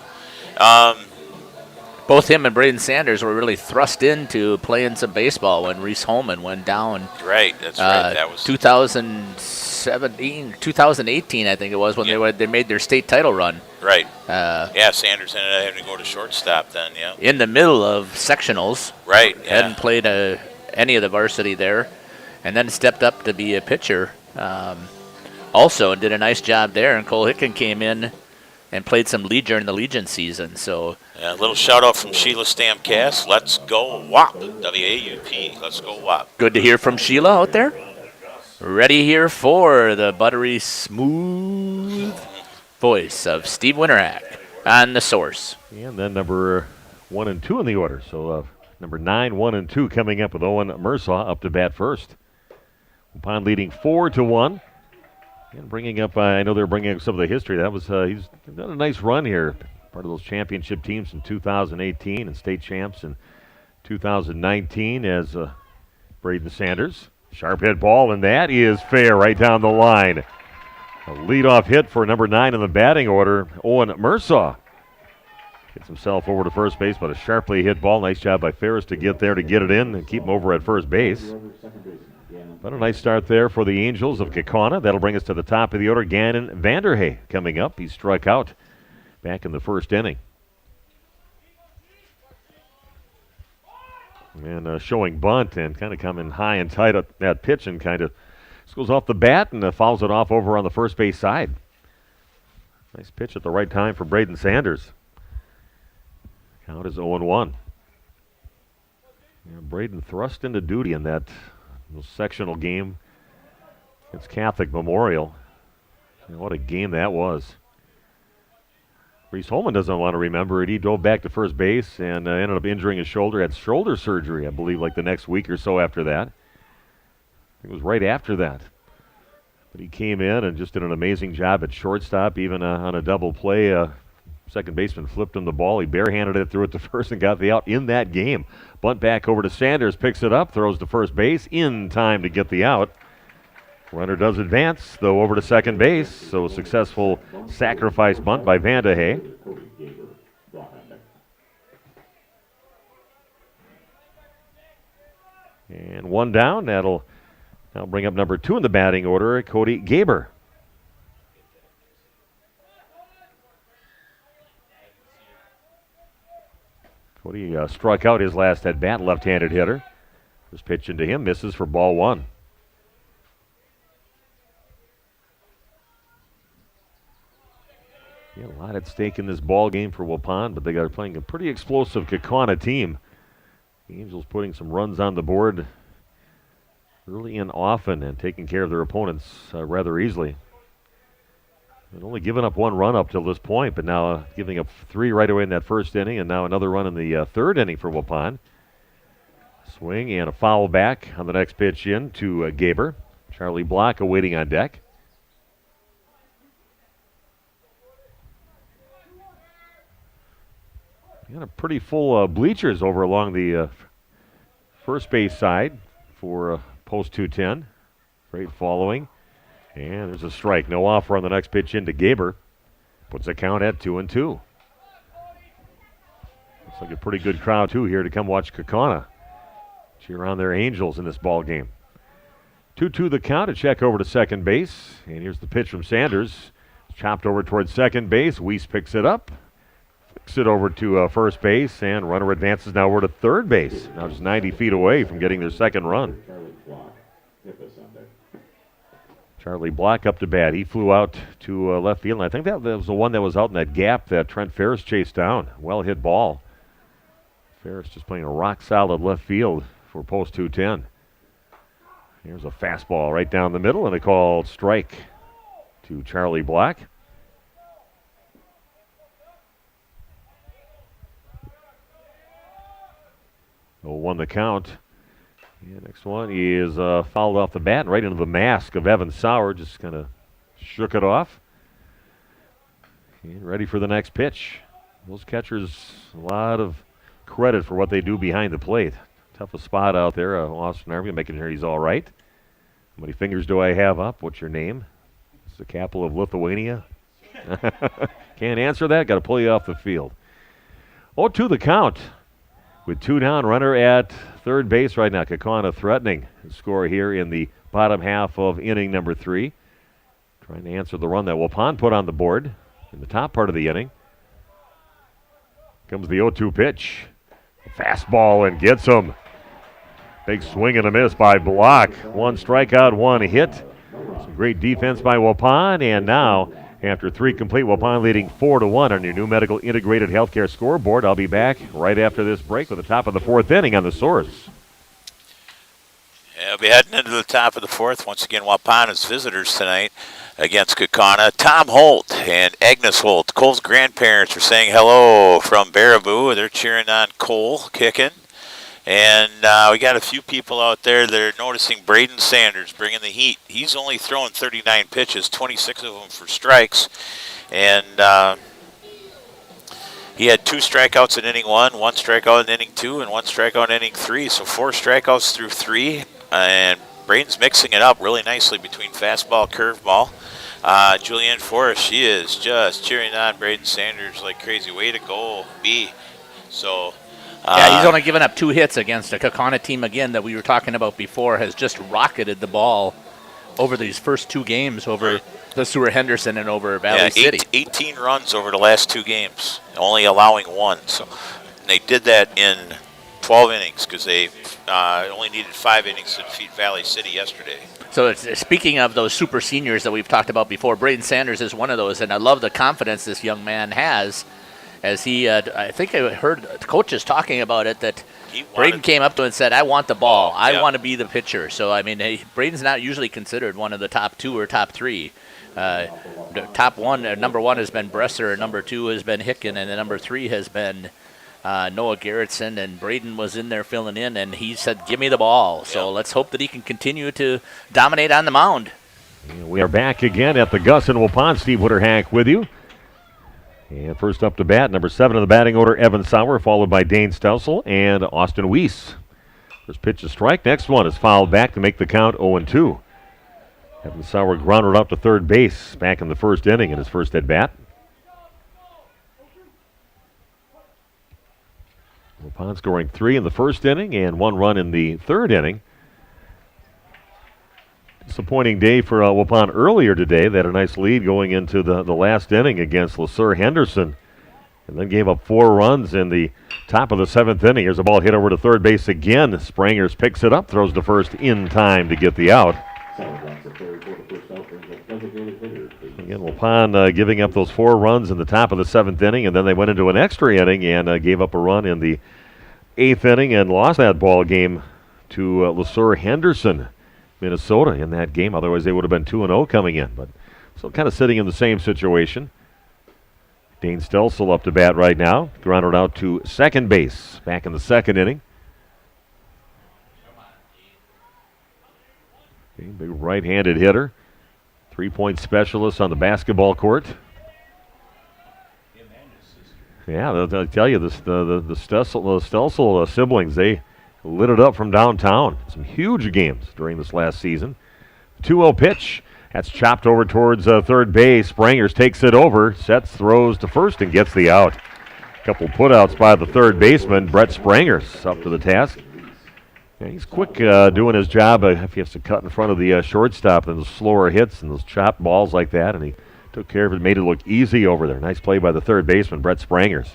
both him and Braden Sanders were really thrust into playing some baseball when Reese Holman went down. Right, that's right. That was 2017, 2018, I think it was when they made their state title run. Right. Sanders ended up having to go to shortstop then. Yeah. In the middle of sectionals. Right. Yeah. Hadn't played any of the varsity there, and then stepped up to be a pitcher. Also, and did a nice job there. And Cole Hicken came in and played some lead during the Legion season. So Yeah, a little shout out from Sheila Stamcast. Let's go WAP. W-A-U-P. Let's go WAP. good to hear from Sheila out there. Ready here for the buttery smooth voice of Steve Winterhack on the Source. And then number 1 and 2 in the order. So number 9, 1 and 2 coming up with Owen Mersaw up to bat first. Waupun leading 4-1. And bringing up, I know they're bringing up some of the history. That was he's done a nice run here. Part of those championship teams in 2018 and state champs in 2019 as Braden Sanders. Sharp hit ball, and that is fair right down the line. A leadoff hit for number 9 in the batting order, Owen Mersaw. Gets himself over to first base, but a sharply hit ball. Nice job by Ferris to get there to get it in and keep him over at first base. But a nice start there for the Angels of Kaukauna. That'll bring us to the top of the order. Gannon Vanderhey coming up. He struck out back in the first inning. And showing bunt and kind of coming high and tight at that pitch and kind of goes off the bat and fouls it off over on the first base side. Nice pitch at the right time for Braden Sanders. Count is 0-1. Braden thrust into duty in that sectional game against Catholic Memorial. What a game that was. Reese Holman doesn't want to remember it. He dove back to first base and ended up injuring his shoulder. Had shoulder surgery, I believe, like the next week or so after that. It was right after that. But he came in and just did an amazing job at shortstop, even on a double play. Second baseman flipped him the ball. He barehanded it, threw it to first, and got the out in that game. Bunt back over to Sanders, picks it up, throws to first base in time to get the out. Runner does advance, though, over to second base. So a successful sacrifice bunt by Vanderhey. And one down. That'll now bring up number 2 in the batting order, Cody Gaber. Cody struck out his last at bat, left-handed hitter. First pitch into him, misses for ball 1. Yeah, a lot at stake in this ball game for Waupun, but they got playing a pretty explosive Kaukauna team. The Angels putting some runs on the board early and often and taking care of their opponents rather easily. They've only given up 1 run up till this point, but now giving up 3 right away in that first inning, and now another run in the third inning for Waupun. Swing and a foul back on the next pitch in to Gaber. Charlie Block awaiting on deck. Got a pretty full bleachers over along the first base side for post 210. Great following. And there's a strike. No offer on the next pitch into Gaber. Puts the count at 2-2. Looks like a pretty good crowd, too, here to come watch Kaukauna cheer on their Angels in this ball game. 2-2 the count. A check over to second base. And here's the pitch from Sanders. Chopped over towards second base. Weiss picks it up. Flicks it over to first base. And runner advances now over to third base. Now just 90 feet away from getting their second run. Charlie Block up to bat. He flew out to left field. And I think that was the one that was out in that gap that Trent Ferris chased down. Well hit ball. Ferris just playing a rock solid left field for post 210. Here's a fastball right down the middle and a called strike to Charlie Block. Oh, 1 the count. Yeah, next one is fouled off the bat right into the mask of Evan Sauer. Just kind of shook it off. And ready for the next pitch. Those catchers, a lot of credit for what they do behind the plate. Toughest spot out there. Austin Army making sure he's all right. How many fingers do I have up? What's your name? It's the capital of Lithuania. Can't answer that. Got to pull you off the field. 0-2 the count. With 2 down, runner at third base right now. Kaukauna threatening to score here in the bottom half of inning number 3. Trying to answer the run that Waupun put on the board in the top part of the inning. Comes the 0-2 pitch. Fastball and gets him. Big swing and a miss by Block. 1 strikeout, 1 hit. Some great defense by Waupun, and now After 3 complete, Waupun leading 4-1 on your new medical integrated healthcare scoreboard. I'll be back right after this break with the top of the 4th inning on the Source. Yeah, we'll be heading into the top of the 4th. Once again, Waupun is visitors tonight against Kaukauna. Tom Holt and Agnes Holt, Cole's grandparents, are saying hello from Baraboo. They're cheering on Cole kicking. And we got a few people out there that are noticing Braden Sanders bringing the heat. He's only thrown 39 pitches, 26 of them for strikes. And he had 2 strikeouts in inning 1, 1 strikeout in inning 2, and 1 strikeout in inning 3. So 4 strikeouts through 3. And Braden's mixing it up really nicely between fastball, curveball. Julianne Forrest, she is just cheering on Braden Sanders like crazy. Way to go, B. So, yeah, he's only given up 2 hits against a Kaukauna team, again, that we were talking about before, has just rocketed the ball over these first 2 games over the Sewer Henderson and over Valley City. 18 runs over the last 2 games, only allowing 1. So they did that in 12 innings because they only needed 5 innings to defeat Valley City yesterday. So speaking of those super seniors that we've talked about before, Braden Sanders is one of those, and I love the confidence this young man has as he, I think I heard coaches talking about it, that Braden came up to him and said, I want the ball. I want to be the pitcher. So, I mean, Braden's not usually considered one of the top 2 or top 3. The top 1, number 1 has been Bresser, number 2 has been Hicken, and the number 3 has been Noah Gerritsen, and Braden was in there filling in, and he said, give me the ball. So let's hope that he can continue to dominate on the mound. We are back again at the Gus in Waupun. Steve Witterhack with you. And first up to bat, number 7 in the batting order, Evan Sauer, followed by Dane Stoessel and Austin Weiss. First pitch is strike. Next one is fouled back to make the count 0-2. Evan Sauer grounded out to third base back in the first inning in his first at bat. Waupun scoring 3 in the first inning and 1 run in the third inning. Disappointing day for Waupun earlier today. They had a nice lead going into the last inning against LeSueur Henderson, and then gave up 4 runs in the top of the 7th inning. Here's a ball hit over to third base again. Sprangers picks it up, throws to first in time to get the out. Again, Waupun giving up those 4 runs in the top of the 7th inning, and then they went into an extra inning and gave up a run in the 8th inning and lost that ball game to LeSueur Henderson, Minnesota, in that game. Otherwise, they would have been 2-0 coming in. But still kind of sitting in the same situation. Dane Stoessel up to bat right now. Grounded out to second base back in the 2nd inning. Okay, big right-handed hitter. 3-point specialist on the basketball court. Yeah, I'll tell you, the Stoessel siblings, they lit it up from downtown. Some huge games during this last season. 2-0 pitch. That's chopped over towards third base. Sprangers takes it over, sets, throws to first, and gets the out. A couple putouts by the third baseman, Brett Sprangers, up to the task. Yeah, he's quick doing his job if he has to cut in front of the shortstop and those slower hits and those chopped balls like that, and he took care of it, made it look easy over there. Nice play by the third baseman, Brett Sprangers.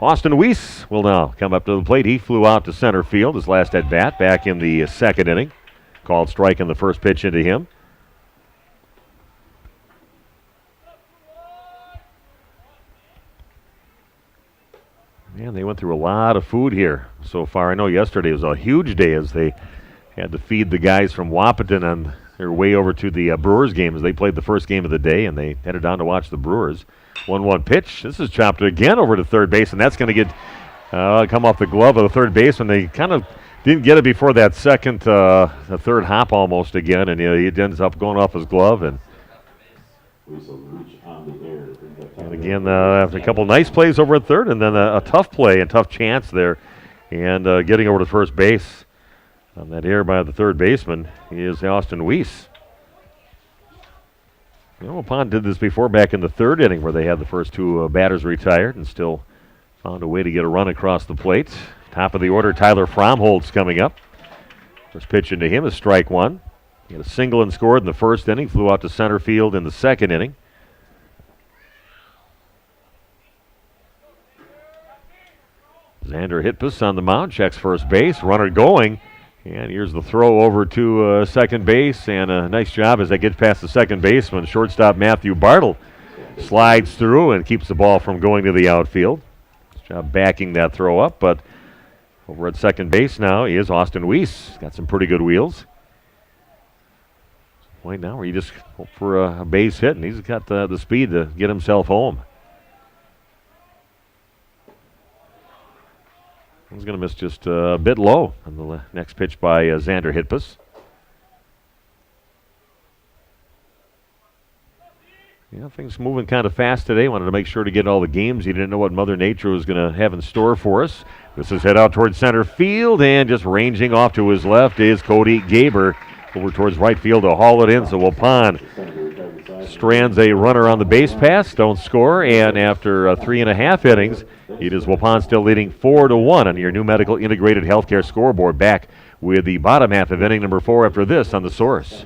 Austin Weiss will now come up to the plate. He flew out to center field his last at bat back in the 2nd inning. Called strike in the first pitch into him. Man, they went through a lot of food here so far. I know yesterday was a huge day as they had to feed the guys from Wahpeton on their way over to the Brewers game as they played the first game of the day, and they headed down to watch the Brewers. 1-1 pitch. This is chopped again over to third base, and that's going to get come off the glove of the third baseman. They kind of didn't get it before that the third hop almost again, and it ends up going off his glove. And again, after a couple nice plays over at third, and then a tough play and tough chance there, and getting over to first base on that error by the third baseman is Austin Weiss. Waupun did this before back in the 3rd inning where they had the first 2 batters retired and still found a way to get a run across the plate. Top of the order, Tyler Fromholtz coming up. First pitch into him is strike 1. He had a single and scored in the 1st inning, flew out to center field in the 2nd inning. Xander Hitpus on the mound, checks first base, runner going, And here's the throw over to second base, and a nice job as they get past the second baseman. Shortstop Matthew Bartle slides through and keeps the ball from going to the outfield. Nice job backing that throw up, but over at second base now is Austin Weiss. He's got some pretty good wheels. Point now where you just hope for a base hit, and he's got the speed to get himself home. He's going to miss just a bit low on the next pitch by Xander Hitpus. Yeah, things moving kind of fast today. Wanted to make sure to get all the games. He didn't know what Mother Nature was going to have in store for us. This is head out towards center field, and just ranging off to his left is Cody Gaber over towards right field to haul it in. So Waupun strands a runner on the base pass, don't score, and after 3.5 innings, it is Waupun still leading 4-1 on your new medical integrated healthcare scoreboard. Back with the bottom half of inning number 4 after this on The Source.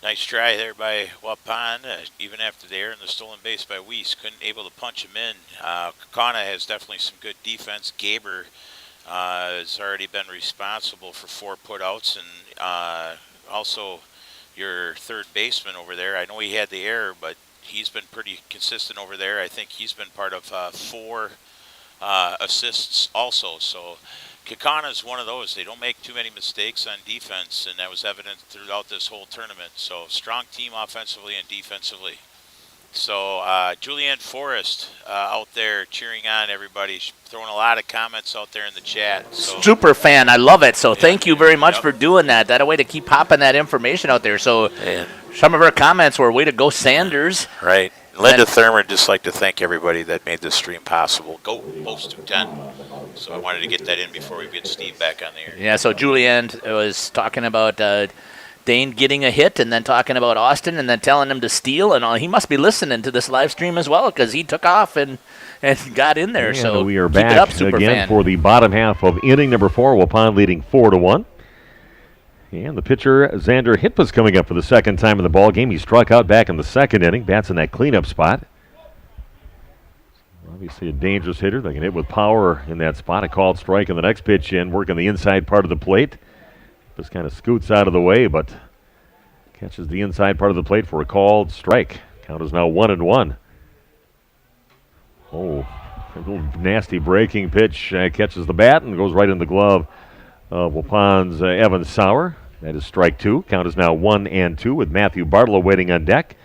Nice try there by Waupun, even after the error in the stolen base by Weiss. Couldn't able to punch him in. Kaukauna has definitely some good defense. Gaber has already been responsible for 4 putouts, and also your third baseman over there. I know he had the error, but he's been pretty consistent over there. I think he's been part of 4 assists also. So Kaukauna is one of those. They don't make too many mistakes on defense, and that was evident throughout this whole tournament. So strong team offensively and defensively. So Julianne Forrest out there cheering on everybody, throwing a lot of comments out there in the chat. So, super fan. I love it. So thank you very much for doing that. That a way to keep popping that information out there. So some of her comments were, way to go, Sanders. Right. Linda Thurman just like to thank everybody that made this stream possible. Go Post 210. So I wanted to get that in before we get Steve back on the air. Yeah, so Julianne was talking about Dane getting a hit, and then talking about Austin, and then telling him to steal, and all. He must be listening to this live stream as well, because he took off and got in there. And so we are keep it back up, super again fan. for the bottom half of inning number 4. Waupun leading 4-1. And the pitcher, Xander Hitpus, coming up for the second time in the ball game. He struck out back in the second inning. Bats in that cleanup spot. Obviously a dangerous hitter. They can hit with power in that spot. A called strike on the next pitch in, working the inside part of the plate. Just kind of scoots out of the way, but catches the inside part of the plate for a called strike. Count is now 1-1. Oh, a little nasty breaking pitch. Catches the bat and goes right in the glove of Waupun's Evan Sauer. That is strike 2. Count is now 1-2 with Matthew Bartle waiting on deck.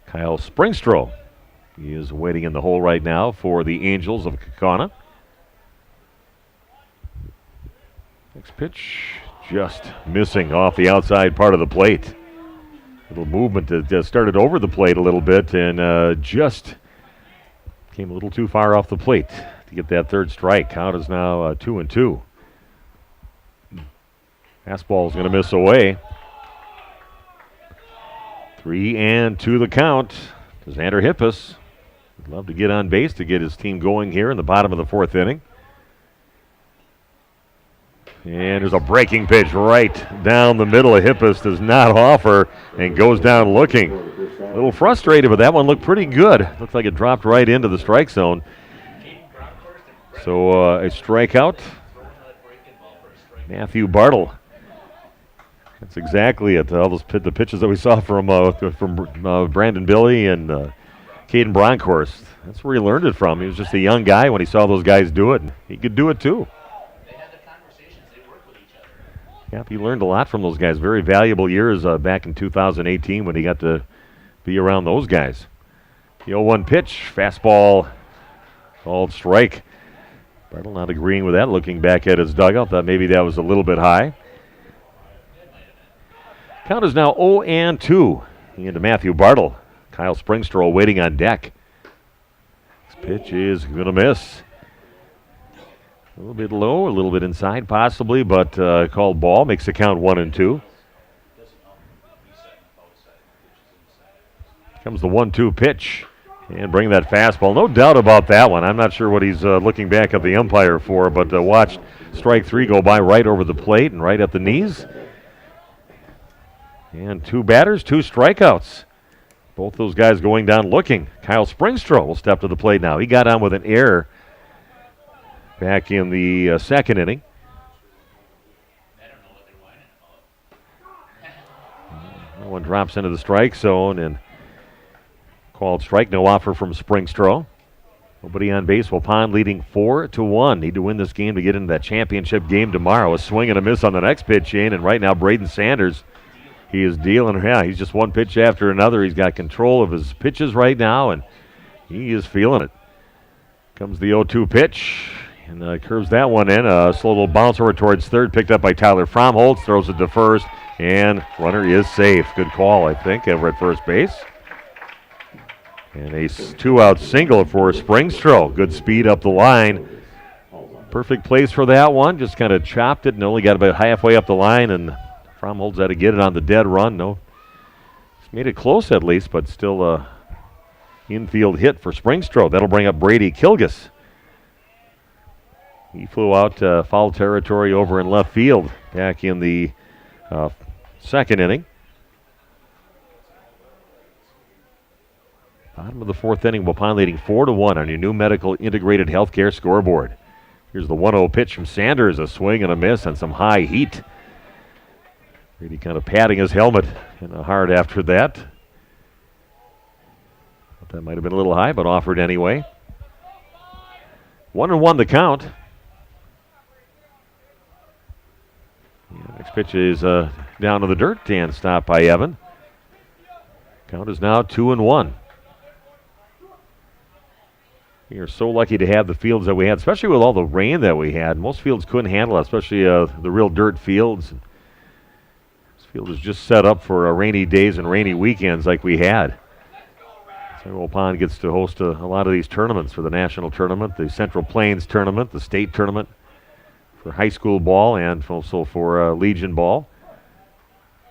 Kyle Springstro, he is waiting in the hole right now for the Angels of Kaukauna. Next pitch, just missing off the outside part of the plate. Little movement that started over the plate a little bit and just came a little too far off the plate to get that third strike. Count is now 2-2. Fastball is going to miss away. 3-2 the count to Xander Hitpus. Would love to get on base to get his team going here in the bottom of the 4th inning. And there's a breaking pitch right down the middle. Hitpus does not offer and goes down looking. A little frustrated, but that one looked pretty good. Looks like it dropped right into the strike zone. So a strikeout. Matthew Bartle. That's exactly it. All the pitches that we saw from Brandon Billy and Caden Bronkhorst. That's where he learned it from. He was just a young guy when he saw those guys do it. He could do it too. Yep, he learned a lot from those guys. Very valuable years back in 2018 when he got to be around those guys. The 0-1 pitch, fastball, called strike. Bartle not agreeing with that, looking back at his dugout. Thought maybe that was a little bit high. Count is now 0-2 into Matthew Bartle. Kyle Springstro waiting on deck. This pitch is going to miss. A little bit low, a little bit inside possibly, but called ball. Makes the count 1-2. Comes the 1-2 pitch. And bring that fastball. No doubt about that one. I'm not sure what he's looking back at the umpire for, but watched strike 3 go by right over the plate and right at the knees. And 2 batters, 2 strikeouts. Both those guys going down looking. Kyle Springstro will step to the plate now. He got on with an error back in the second inning. That one drops into the strike zone and called strike. No offer from Springstro. Nobody on base. Waupun leading 4-1. Need to win this game to get into that championship game tomorrow. A swing and a miss on the next pitch, Shane. And right now, Braden Sanders, he is dealing. Yeah, he's just one pitch after another. He's got control of his pitches right now, and he is feeling it. Comes the 0-2 pitch, and curves that one in. A slow little bounce over towards third, picked up by Tyler Fromholtz. Throws it to first, and runner is safe. Good call, I think, over at first base. And a two-out single for Springstro. Good speed up the line. Perfect place for that one. Just kind of chopped it and only got about halfway up the line, and Fromholtz had to get it on the dead run. No, it's made it close at least, but still a infield hit for Springstro. That'll bring up Brady Kilgus. He flew out foul territory over in left field back in the second inning. Bottom of the fourth inning, Waupun leading 4-1 on your new medical integrated healthcare scoreboard. Here's the 1-0 pitch from Sanders, a swing and a miss and some high heat. Brady kind of patting his helmet hard after that. That might have been a little high, but offered anyway. 1-1 the count. Next pitch is down to the dirt and stopped by Evan. Count is now 2-1. We are so lucky to have the fields that we had, especially with all the rain that we had. Most fields couldn't handle it, especially the real dirt fields. This field is just set up for rainy days and rainy weekends like we had. Waupun gets to host a lot of these tournaments for the national tournament, the Central Plains tournament, the state tournament for high school ball, and also for Legion ball.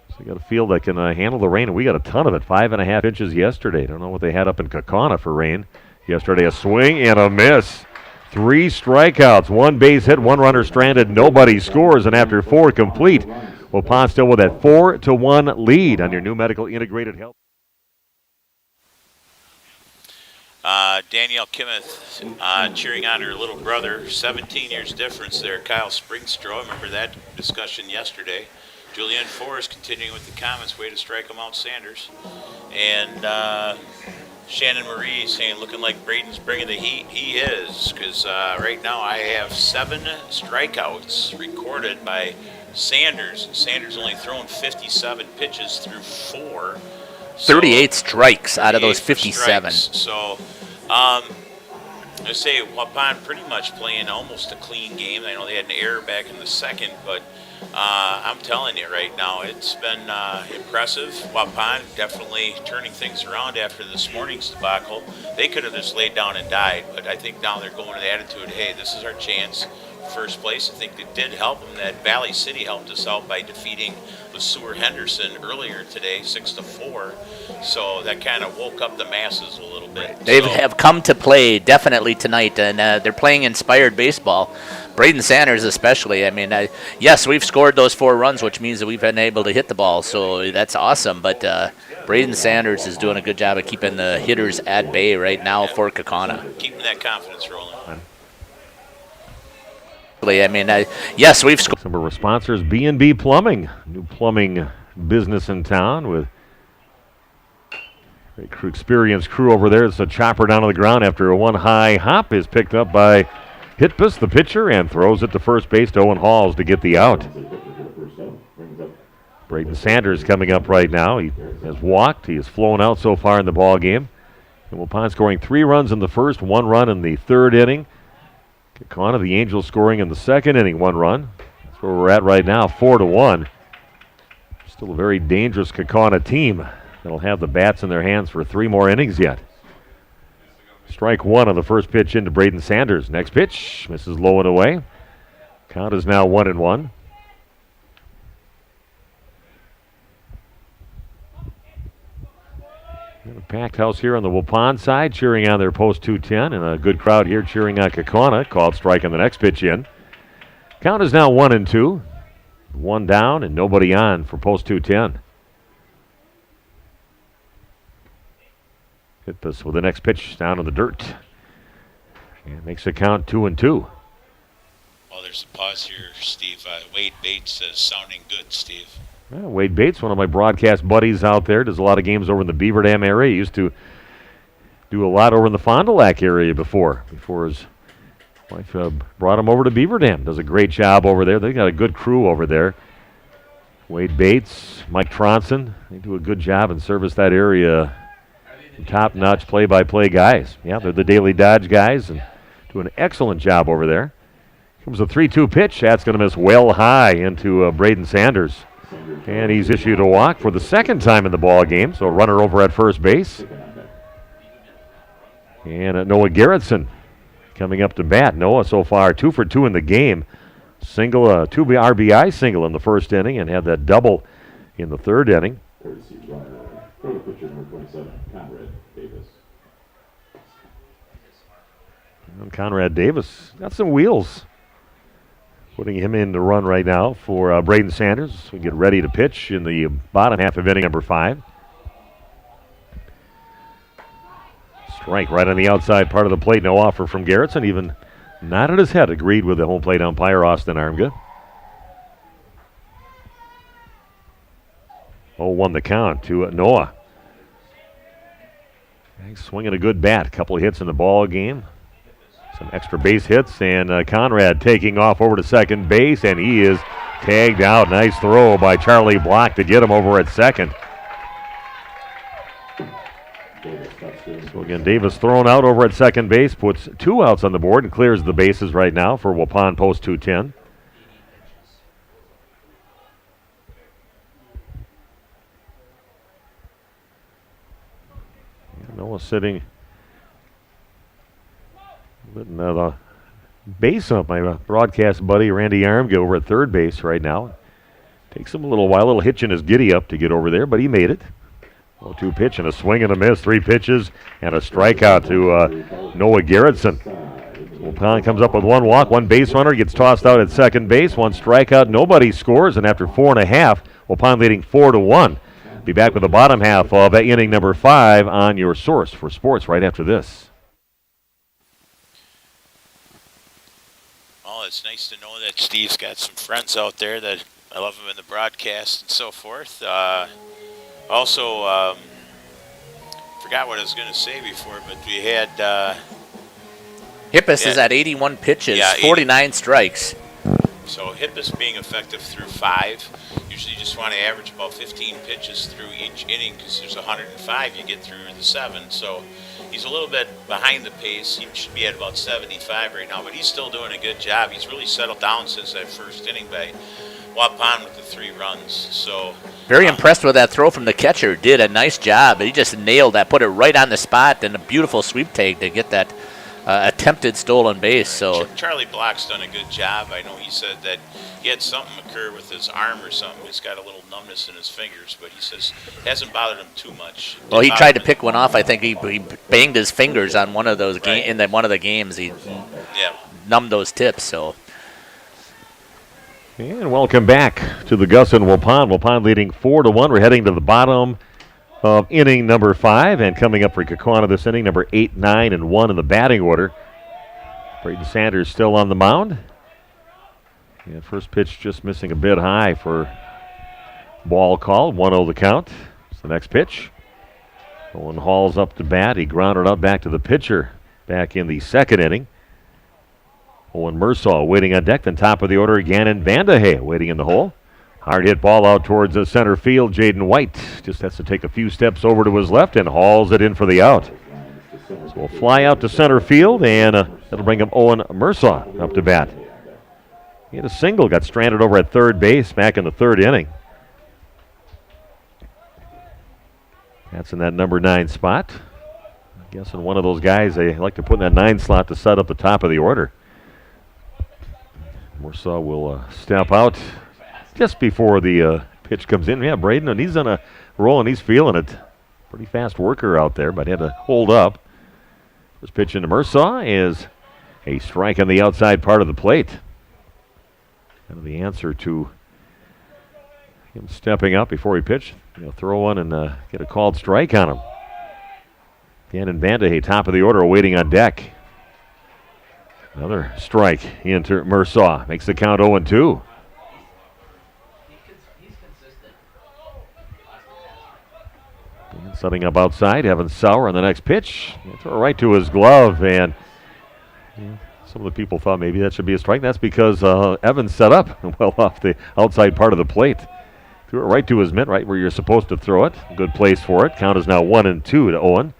So you got a field that can handle the rain, and we got a ton of it, 5.5 inches yesterday. Don't know what they had up in Kaukauna for rain. Yesterday, a swing and a miss. 3 strikeouts, 1 base hit, 1 runner stranded, nobody scores, and after 4 complete, Waupun still with that 4-1 lead on your new medical integrated health. Danielle Kimmeth cheering on her little brother. 17 years difference there, Kyle Springstro. I remember that discussion yesterday. Julianne Forrest continuing with the comments, way to strike him out, Sanders. And Shannon Marie saying, looking like Braden's bringing the heat. He is, because right now I have 7 strikeouts recorded by Sanders. Sanders only thrown 57 pitches through 4. 38 strikes out of those 57. Strikes. So, I say Waupun pretty much playing almost a clean game. I know they had an error back in the second, but I'm telling you right now, it's been impressive. Waupun definitely turning things around after this morning's debacle. They could have just laid down and died, but I think now they're going with the attitude, hey, this is our chance. First place. I think it did help them that Valley City helped us out by defeating the Sewer Henderson earlier today, 6-4. So that kind of woke up the masses a little bit. They have come to play definitely tonight, and they're playing inspired baseball. Braden Sanders especially. I mean, yes, we've scored those 4 runs, which means that we've been able to hit the ball, so that's awesome. But Braden Sanders is doing a good job of keeping the hitters at bay right now for Kaukauna. Keeping that confidence rolling. I mean, yes, we've scored. Some of our sponsors, B&B Plumbing, new plumbing business in town with a experienced crew over there. It's a chopper down on the ground after a 1 high hop is picked up by Hitbus, the pitcher, and throws it to first base to Owen Halls to get the out. Braden Sanders coming up right now. He has walked. He has flown out so far in the ball game. And Waupun scoring 3 runs in the first, 1 run in the third inning. Kaukauna, the Angels scoring in the second inning, 1 run. That's where we're at right now, 4-1. Still a very dangerous Kaukauna team that'll have the bats in their hands for 3 more innings yet. Strike 1 on the first pitch into Braden Sanders. Next pitch, misses low and away. Count is now 1-1. A packed house here on the Waupun side, cheering on their post 210, and a good crowd here cheering on Kaukauna. Called strike on the next pitch in. Count is now 1-2. 1 down and nobody on for post 210. Hit this with the next pitch down in the dirt. And makes the count 2-2. Well, there's a pause here, Steve. Wade Bates says, sounding good, Steve. Yeah, Wade Bates, one of my broadcast buddies out there, does a lot of games over in the Beaver Dam area. He used to do a lot over in the Fond du Lac area before his wife brought him over to Beaver Dam. Does a great job over there. They got a good crew over there. Wade Bates, Mike Tronson, they do a good job and service that area. Top-notch play-by-play guys. Yeah, they're the Daily Dodge guys and do an excellent job over there. Comes a 3-2 pitch. That's going to miss well high into Braden Sanders. And he's issued a walk for the second time in the ball game. So a runner over at first base. And Noah Garrettson coming up to bat. Noah so far 2 for 2 in the game. Single, 2 RBI single in the first inning and had that double in the third inning. And Conrad Davis got some wheels. Putting him in the run right now for Braden Sanders. We get ready to pitch in the bottom half of inning number 5. Strike right on the outside part of the plate. No offer from Garrettson. Even nodded his head. Agreed with the home plate umpire, Austin Armga. 0-1 the count to Noah. He's swinging a good bat. A couple of hits in the ball game. Some extra base hits, and Conrad taking off over to second base, and he is tagged out. Nice throw by Charlie Block to get him over at second. So again, Davis thrown out over at second base, puts 2 outs on the board and clears the bases right now for Waupun post 210. Noah sitting. The base up, my broadcast buddy Randy Armga over at third base right now. Takes him a little while, a little hitch in his giddy up to get over there, but he made it. 0-2 pitch and a swing and a miss, 3 pitches and a strikeout to Noah Garrettson. Waupun comes up with 1 walk, 1 base runner, gets tossed out at second base, 1 strikeout, nobody scores, and after 4.5, Waupun leading 4-1. Be back with the bottom half of inning number 5 on your source for sports right after this. It's nice to know that Steve's got some friends out there that I love him in the broadcast and so forth. Also, forgot what I was going to say before, but we had... Hippus is at 81 pitches, 49 strikes. So Hippus being effective through 5. Usually you just want to average about 15 pitches through each inning because there's 105 you get through the 7. So he's a little bit behind the pace. He should be at about 75 right now, but he's still doing a good job. He's really settled down since that first inning by Waupun with the 3 runs. So very impressed with that throw from the catcher. Did a nice job. He just nailed that, put it right on the spot, and a beautiful sweep take to get that attempted stolen base. So Charlie Block's done a good job. I know he said that he had something occur with his arm or something. He's got a little numbness in his fingers, but he says it hasn't bothered him too much. Well, he tried to pick one off. I think he banged his fingers on one of those in one of the games. He numbed those tips. So. And welcome back to the Gus and Waupun. Waupun leading 4-1. We're heading to the bottom of inning number 5, and coming up for Kaukauna this inning, number 8, 9, and 1 in the batting order. Braden Sanders still on the mound. And first pitch just missing a bit high for ball call. 1-0 the count. It's the next pitch. Owen Hall's up to bat. He grounded out back to the pitcher back in the second inning. Owen Mursall waiting on deck. Then top of the order, Gannon Vandehay waiting in the hole. Hard hit ball out towards the center field. Jaden White just has to take a few steps over to his left and hauls it in for the out. So we'll fly out to center field, and that'll bring up Owen Mursall up to bat. He had a single, got stranded over at third base back in the third inning. That's in that number 9 spot. I guess in one of those guys they like to put in that 9 slot to set up the top of the order. Mursall will step out just before the pitch comes in. Yeah, Braden, and he's on a roll, and he's feeling it. Pretty fast worker out there, but had to hold up. First pitch into Mursall is a strike on the outside part of the plate. Kind of the answer to him stepping up before he pitched. Throw one and get a called strike on him. Gannon Vandehay, top of the order, waiting on deck. Another strike into Mersaw. Makes the count 0-2. And setting up outside, Evan Sauer on the next pitch. Throw it right to his glove, and some of the people thought maybe that should be a strike. That's because Evan set up well off the outside part of the plate. Threw it right to his mitt, right where you're supposed to throw it. Good place for it. Count is now 1-2 to Owen.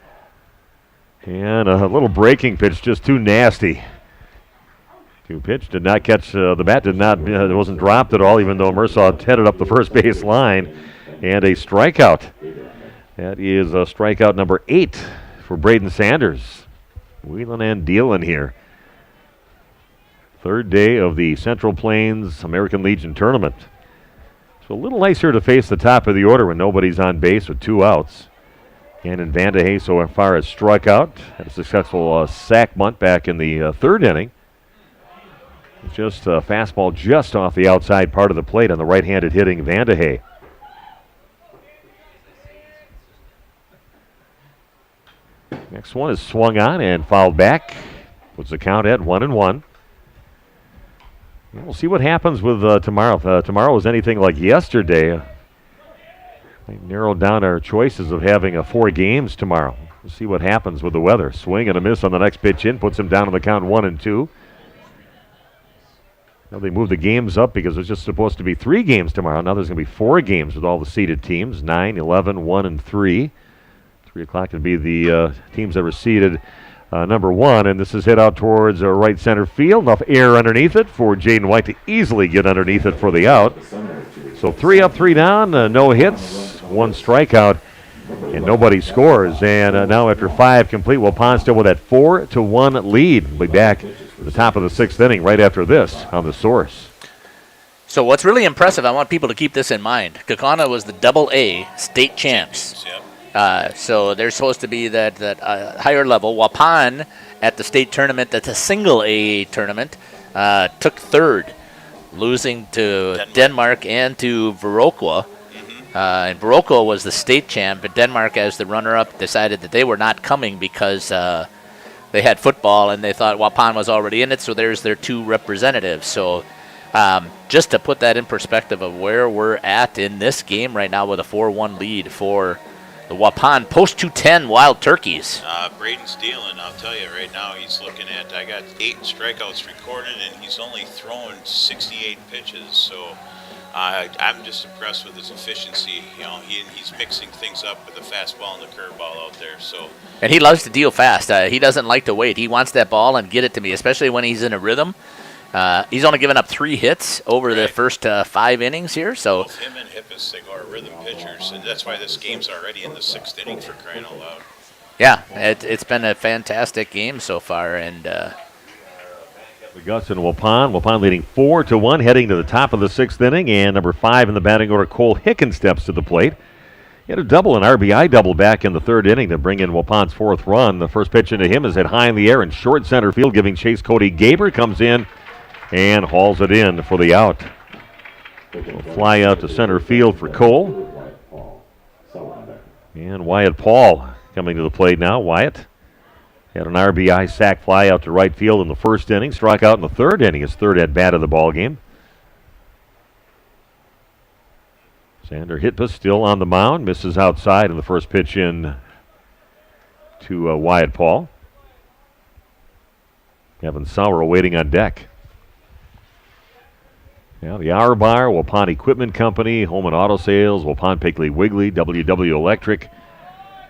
And a little breaking pitch, just too nasty. Two pitch, did not catch the bat, it wasn't dropped at all, even though Mersaw headed up the first base line. And a strikeout. That is strikeout number 8 for Braden Sanders. Wheeling and dealing here. Third day of the Central Plains American Legion Tournament. So a little nicer to face the top of the order when nobody's on base with 2 outs. And Vandehey so far has struck out. Had a successful sack bunt back in the third inning. Just a fastball just off the outside part of the plate on the right-handed hitting Vandehey. Next one is swung on and fouled back. Puts the count at 1-1. We'll see what happens with tomorrow. If tomorrow is anything like yesterday, we narrowed down our choices of having 4 games tomorrow. We'll see what happens with the weather. Swing and a miss on the next pitch in. Puts him down on the count 1-2. Now they moved the games up because there's just supposed to be 3 games tomorrow. Now there's going to be 4 games with all the seeded teams, 9, 11, 1, and 3. 3 o'clock can be the teams that were seeded number 1, and this is hit out towards right center field. Enough air underneath it for Jaden White to easily get underneath it for the out. So 3 up, 3 down, no hits, 1 strikeout, and nobody scores. And now after 5 complete, Waupun still with that 4-1 lead. We'll be back at the top of the 6th inning right after this on the Source. So what's really impressive, I want people to keep this in mind. Kaukauna was the AA state champs. So they're supposed to be that higher level. Waupun at the state tournament, that's a single AA tournament, took 3rd, losing to Denmark and to Viroqua. And Viroqua was the state champ, but Denmark, as the runner-up, decided that they were not coming because they had football and they thought Waupun was already in it, so there's their 2 representatives. So just to put that in perspective of where we're at in this game right now with a 4-1 lead for the Waupun post 210 Wild Turkeys. Braden's dealing, I'll tell you right now, he's looking at, I got 8 strikeouts recorded, and he's only thrown 68 pitches, so I'm just impressed with his efficiency. You know, he's mixing things up with the fastball and the curveball out there. So. And he loves to deal fast. He doesn't like to wait. He wants that ball and get it to me, especially when he's in a rhythm. He's only given up 3 hits over the first 5 innings here. So both him and Hippus, they are rhythm pitchers, and that's why this game's already in the 6th inning for crying out loud. Yeah, it's been a fantastic game so far, and the Gus and Waupun leading 4-1, heading to the top of the 6th inning, and number 5 in the batting order, Cole Hicken, steps to the plate. He had a double, an RBI double back in the 3rd inning to bring in Waupun's 4th run. The first pitch into him is hit high in the air in short center field, giving chase. Cody Gaber comes in and hauls it in for the out. We'll fly out to center field for Cole. And Wyatt Paul coming to the plate now. Wyatt had an RBI sac fly out to right field in the 1st inning. Struck out in the 3rd inning, his 3rd at-bat of the ball game. Xander Hitbus still on the mound. Misses outside in the first pitch in to Wyatt Paul. Evan Sauer waiting on deck. Now the Hour Bar, Waupun Equipment Company, Home and Auto Sales, Waupun Piggly Wiggly, WW Electric.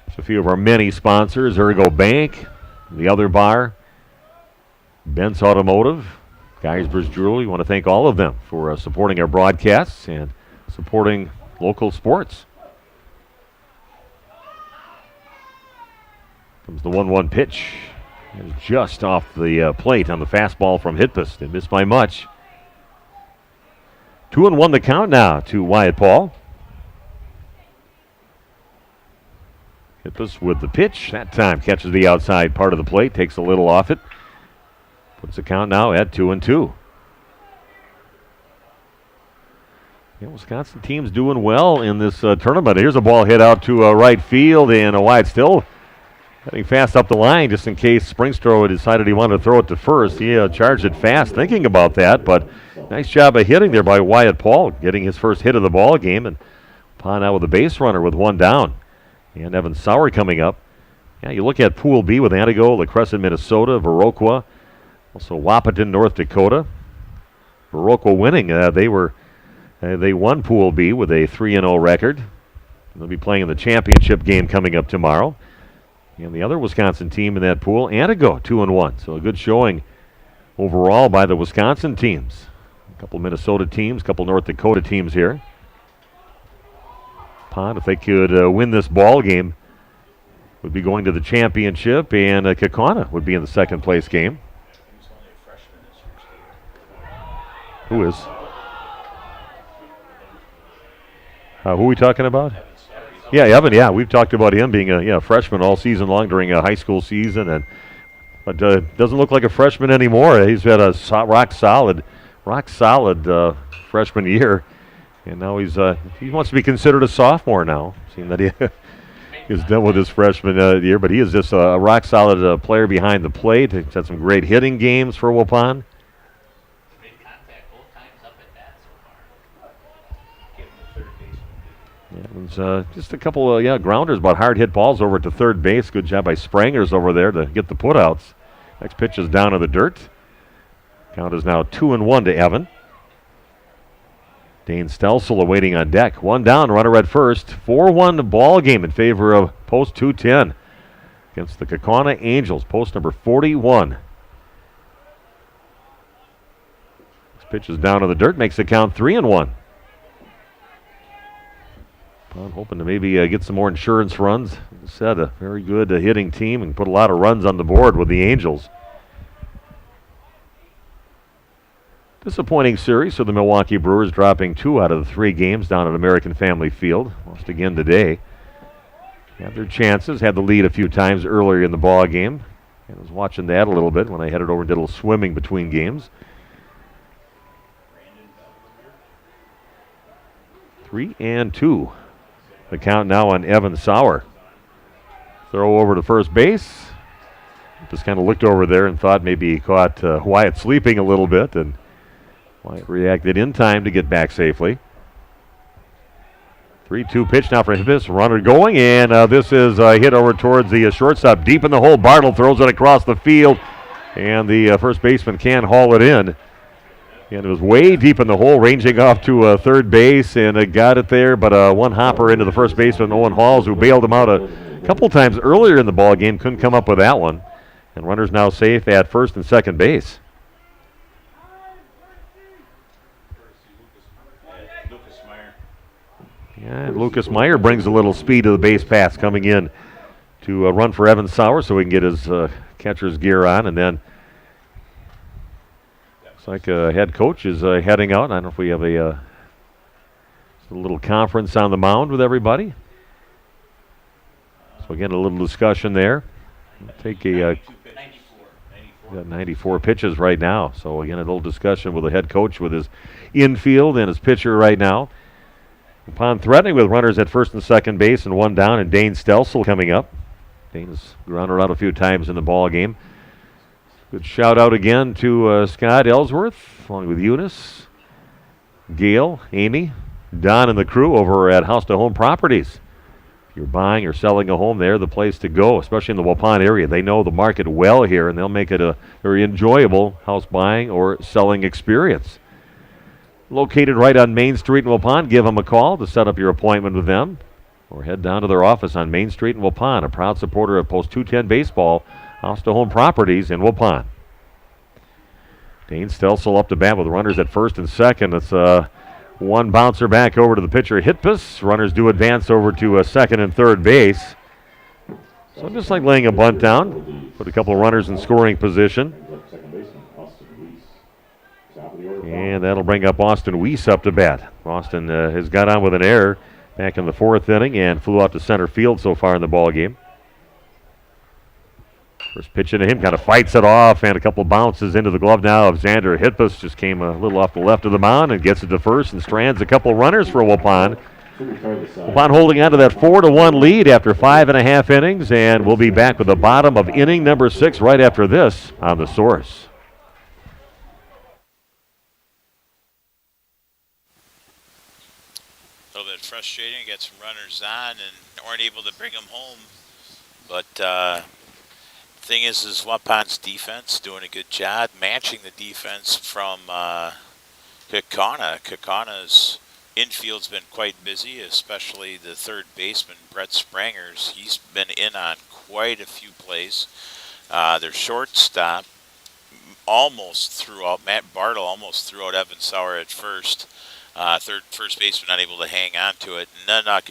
It's a few of our many sponsors. Ergo Bank, the Other Bar, Ben's Automotive, Geisber's Jewelry. We want to thank all of them for supporting our broadcasts and supporting local sports. Comes the 1-1 pitch. It's just off the plate on the fastball from Hitbus. They missed by much. 2-1 the count now to Wyatt Paul. Hitbus with the pitch. That time catches the outside part of the plate, takes a little off it. Puts the count now at 2-2. Yeah, Wisconsin team's doing well in this tournament. Here's a ball hit out to right field, and Wyatt still Heading fast up the line just in case Springstro decided he wanted to throw it to first. He charged it fast thinking about that, but nice job of hitting there by Wyatt Paul, getting his first hit of the ball game, and Waupun out with a base runner with one down. And Evan Sauer coming up. Yeah, you look at Pool B with Antigo, La Crescent, Minnesota, Viroqua, also Wapaton, North Dakota. Viroqua winning. They won Pool B with a 3-0 record. They'll be playing in the championship game coming up tomorrow. And the other Wisconsin team in that pool, Antigo, 2-1. So a good showing overall by the Wisconsin teams. A couple Minnesota teams, a couple North Dakota teams here. Waupun, if they could win this ball game, would be going to the championship, and Kaukauna would be in the second place game. Who is? Who are we talking about? Yeah, Evan. Yeah, we've talked about him being a freshman all season long during a high school season, but doesn't look like a freshman anymore. He's had a rock solid freshman year, and now he wants to be considered a sophomore now. Seeing that he is done with his freshman year, but he is just a rock solid player behind the plate. He's had some great hitting games for Waupun. Yeah, it was just a couple of grounders, but hard hit balls over to third base. Good job by Sprangers over there to get the putouts. Next pitch is down in the dirt. Count is now 2-1 to Evan. Dane Stelsel awaiting on deck. One down, runner at first. 4-1 ball game in favor of post 210 against the Kaukauna Angels. Post number 41. This pitch is down in the dirt, makes the count 3-1. I'm hoping to maybe get some more insurance runs. As I said, a very good hitting team and put a lot of runs on the board with the Angels. Disappointing series for the Milwaukee Brewers, dropping 2 out of the 3 games down at American Family Field. Lost again today. Had their chances, had the lead a few times earlier in the ball game. I was watching that a little bit when I headed over and did a little swimming between games. 3-2. The count now on Evan Sauer. Throw over to first base. Just kind of looked over there and thought maybe he caught Wyatt sleeping a little bit, and Wyatt reacted in time to get back safely. 3-2 pitch now for Hibbis. Runner going, and this is hit over towards the shortstop. Deep in the hole, Bartle throws it across the field, and the first baseman can haul it in. And it was way deep in the hole, ranging off to third base, and got it there. But one hopper into the first baseman, Owen Halls, who bailed him out a couple times earlier in the ball game, couldn't come up with that one. And runners now safe at first and second base. Yeah, Lucas Meyer brings a little speed to the base pass coming in to run for Evan Sauer so he can get his catcher's gear on, and then looks like head coach is heading out. I don't know if we have a little conference on the mound with everybody. So again, a little discussion there. We'll take a 94 pitches right now. So again, a little discussion with the head coach with his infield and his pitcher right now. Upon threatening with runners at first and second base and one down, and Dane Stelsel coming up. Dane has grounded out a few times in the ball game. Good shout out again to Scott Ellsworth, along with Eunice, Gail, Amy, Don, and the crew over at House to Home Properties. If you're buying or selling a home, they're the place to go, especially in the Waupun area. They know the market well here, and they'll make it a very enjoyable house buying or selling experience. Located right on Main Street in Waupun, give them a call to set up your appointment with them, or head down to their office on Main Street in Waupun, a proud supporter of Post 210 baseball. House to Home Properties in Waupun. Dane Stelsel up to bat with runners at first and second. It's one bouncer back over to the pitcher, Hitpus. Runners do advance over to second and third base. So just like laying a bunt down, put a couple of runners in scoring position. And that'll bring up Austin Weiss up to bat. Austin has got on with an error back in the fourth inning and flew out to center field so far in the ball game. First pitch into him, kind of fights it off, and a couple bounces into the glove now of Xander Hitpus. Just came a little off the left of the mound and gets it to first and strands a couple runners for Waupun. Waupun holding on to that 4-1 lead after 5.5 innings, and we'll be back with the bottom of inning number 6 right after this on The Source. A little bit frustrating. Get some runners on and weren't able to bring them home. But thing is Waupun's defense doing a good job matching the defense from Kaukauna. Kaukauna infield's been quite busy, especially the third baseman, Brett Sprangers. He's been in on quite a few plays. Their shortstop almost threw out, Matt Bartle almost threw out Evan Sauer at first. First baseman not able to hang on to it. And then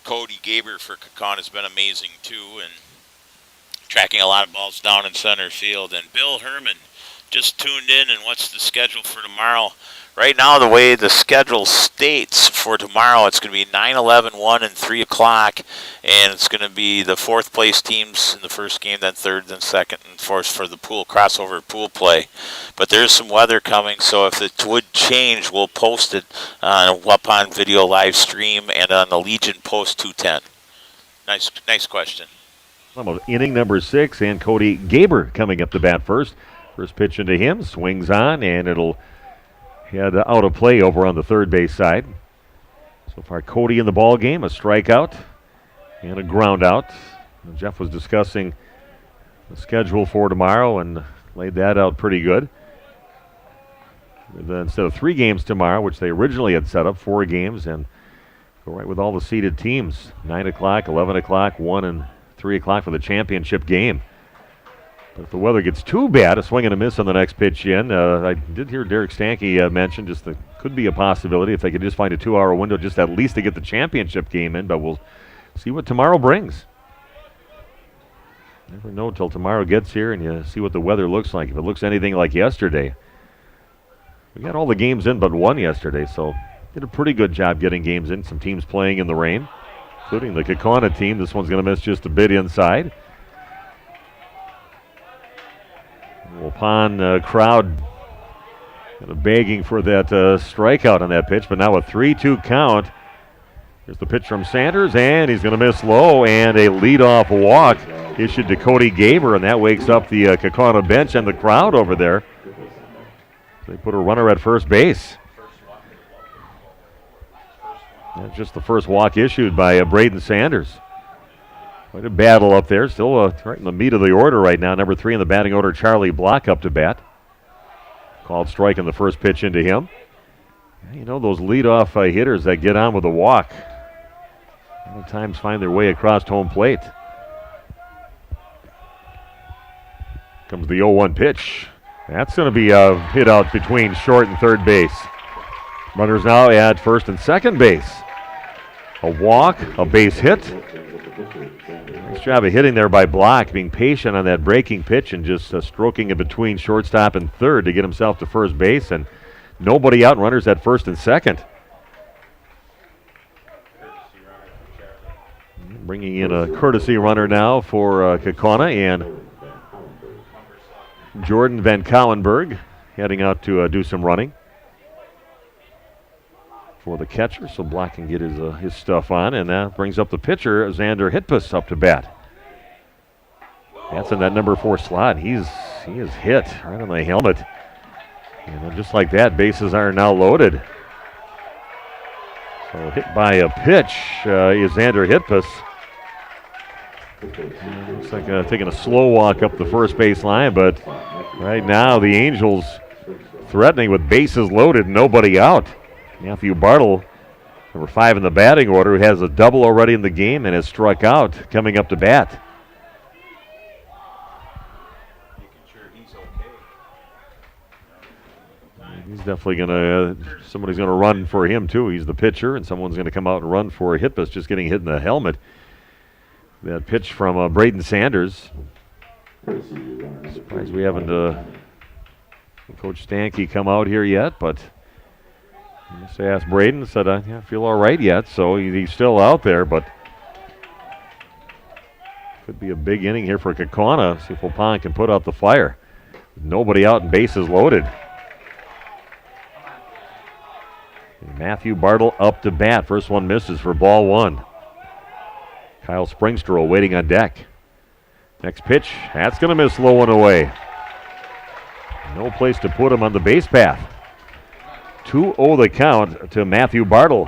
Cody Gaber for Kaukauna has been amazing too, and tracking a lot of balls down in center field. And Bill Herman just tuned in, and what's the schedule for tomorrow? Right now, the way the schedule states for tomorrow, it's going to be 9, 11, 1, and 3 o'clock, and it's going to be the fourth place teams in the first game, then third, then second, and fourth for the pool crossover pool play. But there's some weather coming, so if it would change, we'll post it on a Waupun video live stream and on the Legion Post 210. Nice question. Inning number 6, and Cody Gaber coming up to bat first. First pitch into him, swings on, and it'll head out of play over on the third base side. So far, Cody in the ball game, a strikeout and a ground out. Jeff was discussing the schedule for tomorrow and laid that out pretty good. Instead of 3 games tomorrow, which they originally had set up, 4 games, and go right with all the seeded teams. 9 o'clock, 11 o'clock, 1 and 3 o'clock for the championship game. But if the weather gets too bad, a swing and a miss on the next pitch in. I did hear Derek Stanke mention just that could be a possibility if they could just find a 2-hour window just at least to get the championship game in, but we'll see what tomorrow brings. Never know until tomorrow gets here and you see what the weather looks like. If it looks anything like yesterday. We got all the games in but 1 yesterday, so did a pretty good job getting games in. Some teams playing in the rain, including the Kaukauna team. This one's going to miss just a bit inside. Waupun crowd kind of begging for that strikeout on that pitch, but now a 3-2 count. Here's the pitch from Sanders, and he's going to miss low, and a leadoff walk issued to Cody Gaber, and that wakes up the Kaukauna bench and the crowd over there. They put a runner at first base. That's just the first walk issued by Braden Sanders. Quite a battle up there. Still right in the meat of the order right now. Number 3 in the batting order, Charlie Block, up to bat. Called strike on the first pitch into him. You know, those leadoff hitters that get on with a walk many times find their way across home plate. Comes the 0-1 pitch. That's going to be hit out between short and third base. Runners now at first and second base. A walk, a base hit. Nice job of hitting there by Block, being patient on that breaking pitch and just stroking it between shortstop and third to get himself to first base, and nobody out, runners at first and second. Bringing in a courtesy runner now for Kaukauna, and Jordan Van Cowenberg heading out to do some running for the catcher, so Block can get his stuff on, and that brings up the pitcher, Xander Hitpus, up to bat. That's in that number 4 slot. He is hit right on the helmet, and just like that, bases are now loaded. So hit by a pitch is Xander Hitpus. Looks like taking a slow walk up the first base line, but right now the Angels threatening with bases loaded, nobody out. Matthew Bartle, number 5 in the batting order, who has a double already in the game and has struck out, coming up to bat. He's definitely going to, somebody's going to run for him too. He's the pitcher, and someone's going to come out and run for Hitpus, just getting hit in the helmet. That pitch from Braden Sanders. Surprised we haven't Coach Stanke come out here yet, but I just asked Braden, said, I feel all right yet, so he's still out there, but could be a big inning here for Kaukauna. See if Waupun can put out the fire. Nobody out and bases loaded. Matthew Bartle up to bat. First one misses for ball one. Kyle Springstrel waiting on deck. Next pitch, that's going to miss low and away. No place to put him on the base path. 2-0 the count to Matthew Bartle.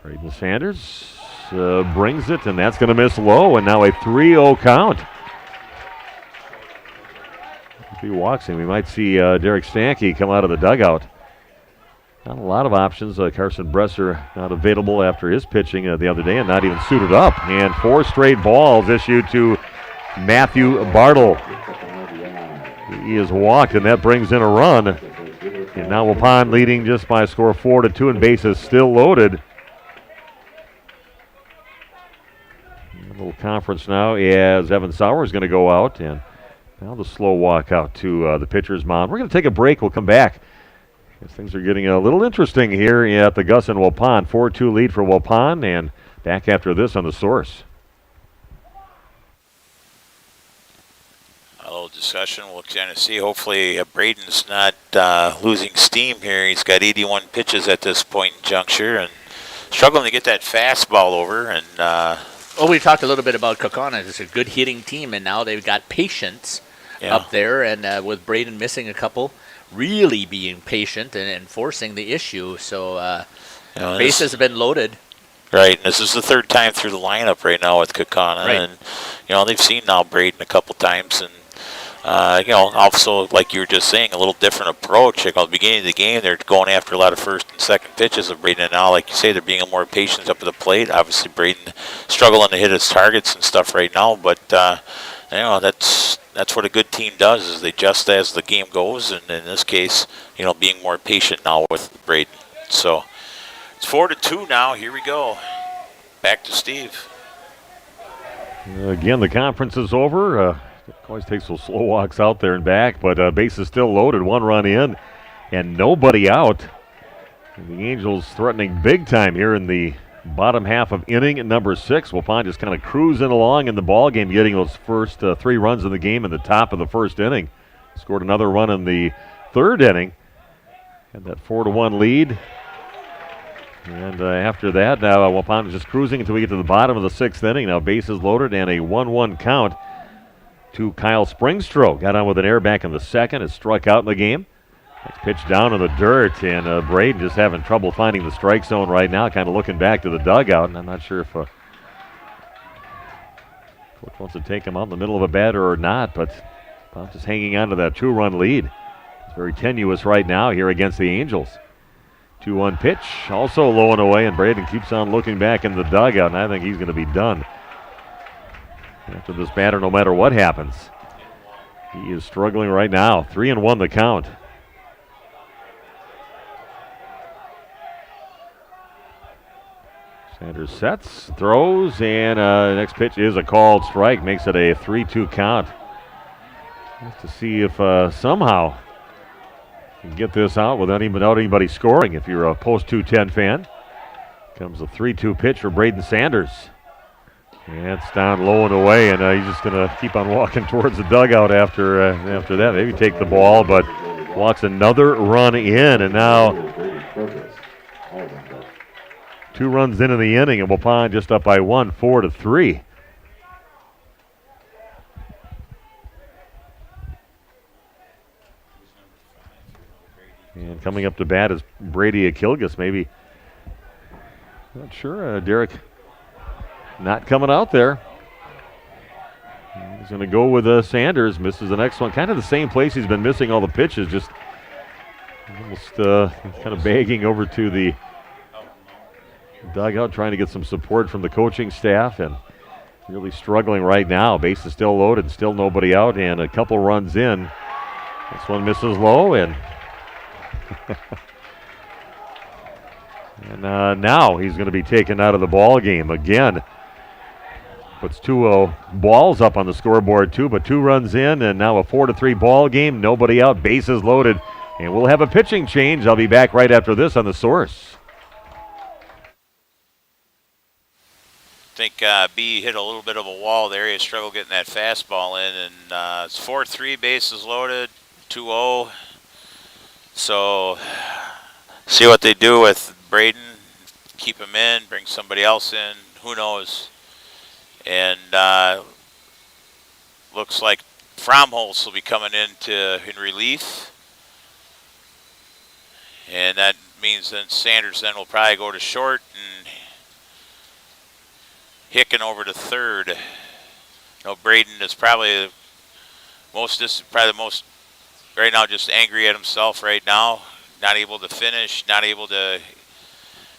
Braden Sanders brings it, and that's going to miss low, and now a 3-0 count. If he walks him, we might see Derek Stanke come out of the dugout. Not a lot of options. Carson Bresser not available after his pitching the other day and not even suited up. And 4 straight balls issued to Matthew Bartle. He is walked, and that brings in a run. And now Waupun leading just by a score of 4-2, and bases still loaded. A little conference now as Evan Sauer is going to go out, and now the slow walk out to the pitcher's mound. We're going to take a break. We'll come back. As things are getting a little interesting here at the Gus and Waupun. 4-2 lead for Waupun, and back after this on the Source. A little discussion. We'll kind of see. Hopefully Braden's not losing steam here. He's got 81 pitches at this point in juncture and struggling to get that fastball over. And we talked a little bit about Kaukauna. It's a good hitting team, and now they've got patience up there. And with Braden missing a couple, really being patient and forcing the issue. So bases have been loaded. Right, and this is the third time through the lineup right now with Kaukauna. Right. And, they've seen now Braden a couple times. And, also, like you were just saying, a little different approach. Like at the beginning of the game, they're going after a lot of first and second pitches of Braden. And now, like you say, they're being more patient up at the plate. Obviously, Braden struggling to hit his targets and stuff right now. But, that's what a good team does, is they adjust as the game goes. And in this case, being more patient now with Braden. So it's 4-2 now. Here we go. Back to Steve. Again, the conference is over. Always takes those slow walks out there and back, but base is still loaded. 1 run in and nobody out. And the Angels threatening big time here in the bottom half of inning number 6. Waupun just kind of cruising along in the ball game, getting those first 3 runs in the game in the top of the first inning. Scored another run in the 3rd inning. Had that 4-1 lead. And after that, now Waupun is just cruising until we get to the bottom of the 6th inning. Now bases loaded and a 1-1 count to Kyle Springstrel. Got on with an error back in the 2nd. Has struck out in the game. Next pitch down in the dirt, and Braden just having trouble finding the strike zone right now, kind of looking back to the dugout, and I'm not sure if coach wants to take him out in the middle of a batter or not, but just hanging on to that 2-run lead. It's very tenuous right now here against the Angels. 2-1 pitch, also low and away, and Braden keeps on looking back in the dugout, and I think he's going to be done after this batter no matter what happens. He is struggling right now. 3-1 the count. Sanders sets, throws, and next pitch is a called strike. Makes it a 3-2 count. Just to see if somehow you can get this out without anybody scoring. If you're a post-210 fan, comes a 3-2 pitch for Braden Sanders. And it's down low and away, and he's just going to keep on walking towards the dugout after that. Maybe take the ball, but walks another run in, and now 2 runs into the inning, and Waupun just up by 1, 4-3. And coming up to bat is Brady Akilgus, maybe. Not sure. Derek not coming out there. He's going to go with Sanders. Misses the next one. Kind of the same place he's been missing all the pitches. Just almost kind of begging over to the dugout, trying to get some support from the coaching staff, and really struggling right now. Base is still loaded, still nobody out, and a couple runs in. This one misses low, and and now he's going to be taken out of the ball game again. Puts 2 balls up on the scoreboard too, but 2 runs in, and now a 4-3 ball game. Nobody out, bases loaded, and we'll have a pitching change. I'll be back right after this on the Source. I think B hit a little bit of a wall there. He struggled getting that fastball in, and it's 4-3, bases loaded. 2-0. So see what they do with Braden. Keep him in, bring somebody else in. Who knows? And looks like Fromholz will be coming in relief. And that means then Sanders then will probably go to short and Hicken over to third. Braden is probably the most right now, just angry at himself right now. Not able to finish, not able to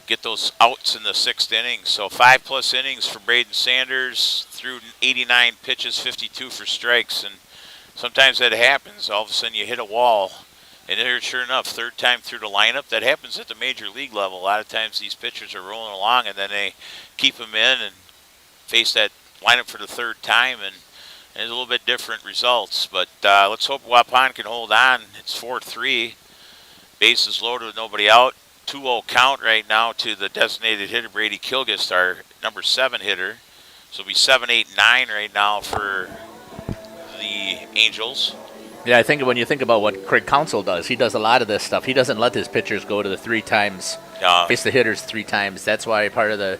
get those outs in the 6th inning. So 5+ innings for Braden Sanders, threw 89 pitches, 52 for strikes. And sometimes that happens. All of a sudden you hit a wall. And there, sure enough, 3rd time through the lineup. That happens at the major league level. A lot of times these pitchers are rolling along and then they keep them in and face that lineup for the 3rd time. And it's a little bit different results. But let's hope Waupun can hold on. It's 4-3. Bases loaded with nobody out. 2-0 count right now to the designated hitter, Brady Kilgist, our number 7 hitter. So it'll be 7, 8, 9 right now for the Angels. Yeah, I think when you think about what Craig Counsell does, he does a lot of this stuff. He doesn't let his pitchers go to the 3 times, face the hitters 3 times. That's why part of the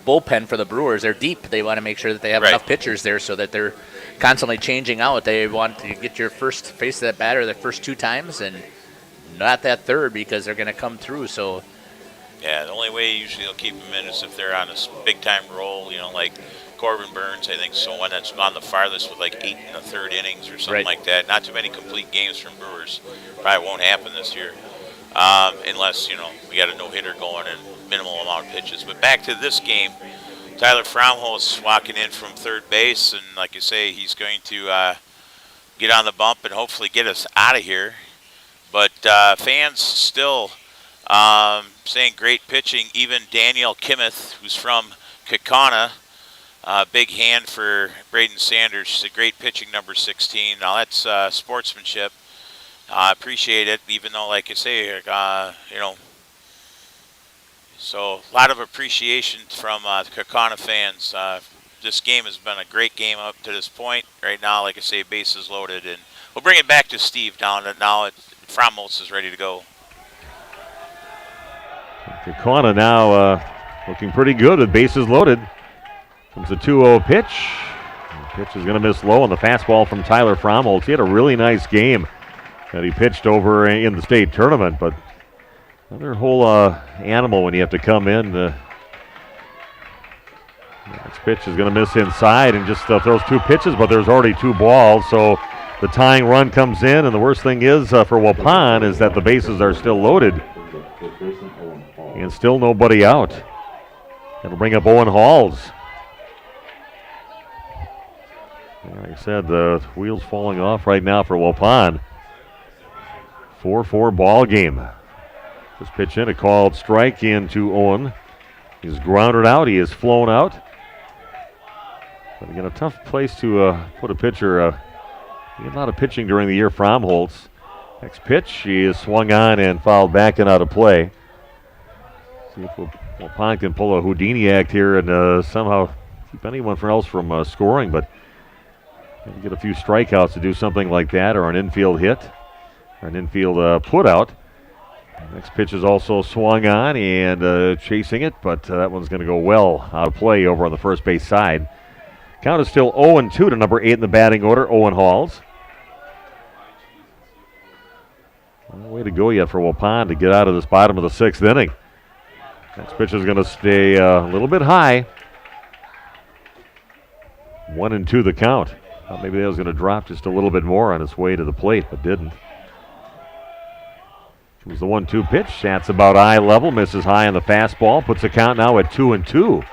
bullpen for the Brewers, they're deep. They want to make sure that they have enough pitchers there so that they're constantly changing out. They want to get your first face that batter the first 2 times and not that 3rd because they're going to come through. So, yeah, the only way usually they'll keep them in is if they're on a big-time roll, like Corbin Burns, I think, so one that's on the farthest with like 8 1/3 innings or something like that. Not too many complete games from Brewers. Probably won't happen this year unless, we got a no-hitter going and minimal amount of pitches. But back to this game, Tyler Fromholz walking in from 3rd base, and like you say, he's going to get on the bump and hopefully get us out of here. But fans still saying great pitching. Even Daniel Kimmeth, who's from Kaukauna, big hand for Braden Sanders. She's a great pitching, number 16. Now that's sportsmanship. I appreciate it, even though, like I say, so a lot of appreciation from the Kaukauna fans. This game has been a great game up to this point. Right now, like I say, bases loaded. And we'll bring it back to Steve now Fromholz is ready to go. Kaukauna now looking pretty good with bases loaded. Comes the 2-0 pitch. The pitch is going to miss low on the fastball from Tyler Fromholz. He had a really nice game that he pitched over in the state tournament, but another whole animal when you have to come in. This pitch is going to miss inside and just throws 2 pitches, but there's already 2 balls, so the tying run comes in, and the worst thing is for Waupun is that the bases are still loaded and still nobody out. It'll bring up Owen Halls. Like I said, the wheels falling off right now for Waupun. 4-4 ball game. This pitch in, a called strike into Owen. He's grounded out. He is flown out. But again, a tough place to put a pitcher. He had a lot of pitching during the year. Fromholz. Next pitch, he is swung on and fouled back and out of play. See if Waupun can pull a Houdini act here and somehow keep anyone else from scoring, but get a few strikeouts to do something like that, or an infield hit, or an infield put out. Next pitch is also swung on and chasing it, but that one's going to go well out of play over on the first base side. Count is still 0-2 to number 8 in the batting order, Owen Halls. No way to go yet for Waupun to get out of this bottom of the 6th inning. Next pitch is going to stay a little bit high. 1-2 the count. Thought maybe that was going to drop just a little bit more on its way to the plate, but didn't. It was the 1-2 pitch. That's about eye level. Misses high on the fastball. Puts the count now at 2-2.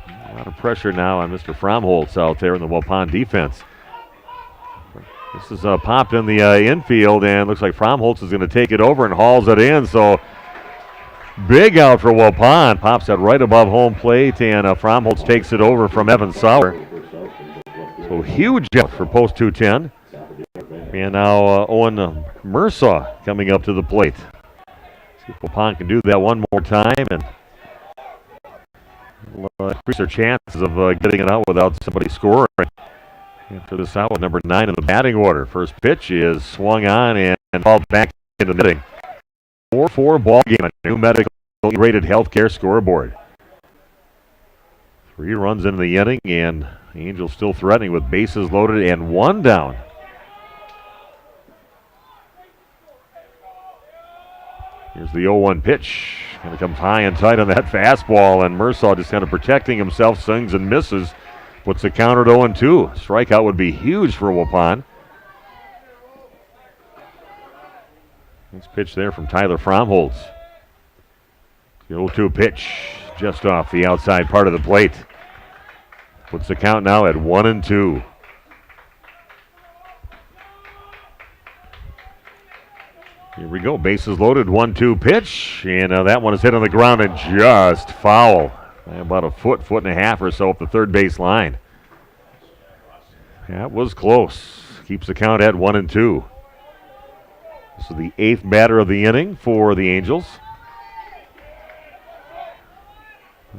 A lot of pressure now on Mr. Fromholz out there in the Waupun defense. This is popped in the infield, and looks like Fromholz is going to take it over and hauls it in. So big out for Waupun. Pops that right above home plate, and Fromholz takes it over from Evan Sauer. So huge out for post 210. And now Owen Mursaw coming up to the plate. See if Waupun can do that one more time. And increase their chances of getting it out without somebody scoring. After this out with number 9 in the batting order. First pitch is swung on and ball back into the netting. 4-4 ball game on new medical rated healthcare scoreboard. 3 runs into the inning, and the Angels still threatening with bases loaded and 1 down. Here's the 0-1 pitch. Going to come high and tight on that fastball, and Mersaw just kind of protecting himself, swings and misses. Puts the counter at 0-2. Strikeout would be huge for Waupun. Nice pitch there from Tyler Fromholtz. The 0-2 pitch just off the outside part of the plate. Puts the count now at 1-2. Here we go. Bases loaded. 1-2 pitch. And that one is hit on the ground and just foul. About a foot and a half or so up the third base line. That was close. Keeps the count at 1-2. This is the 8th batter of the inning for the Angels.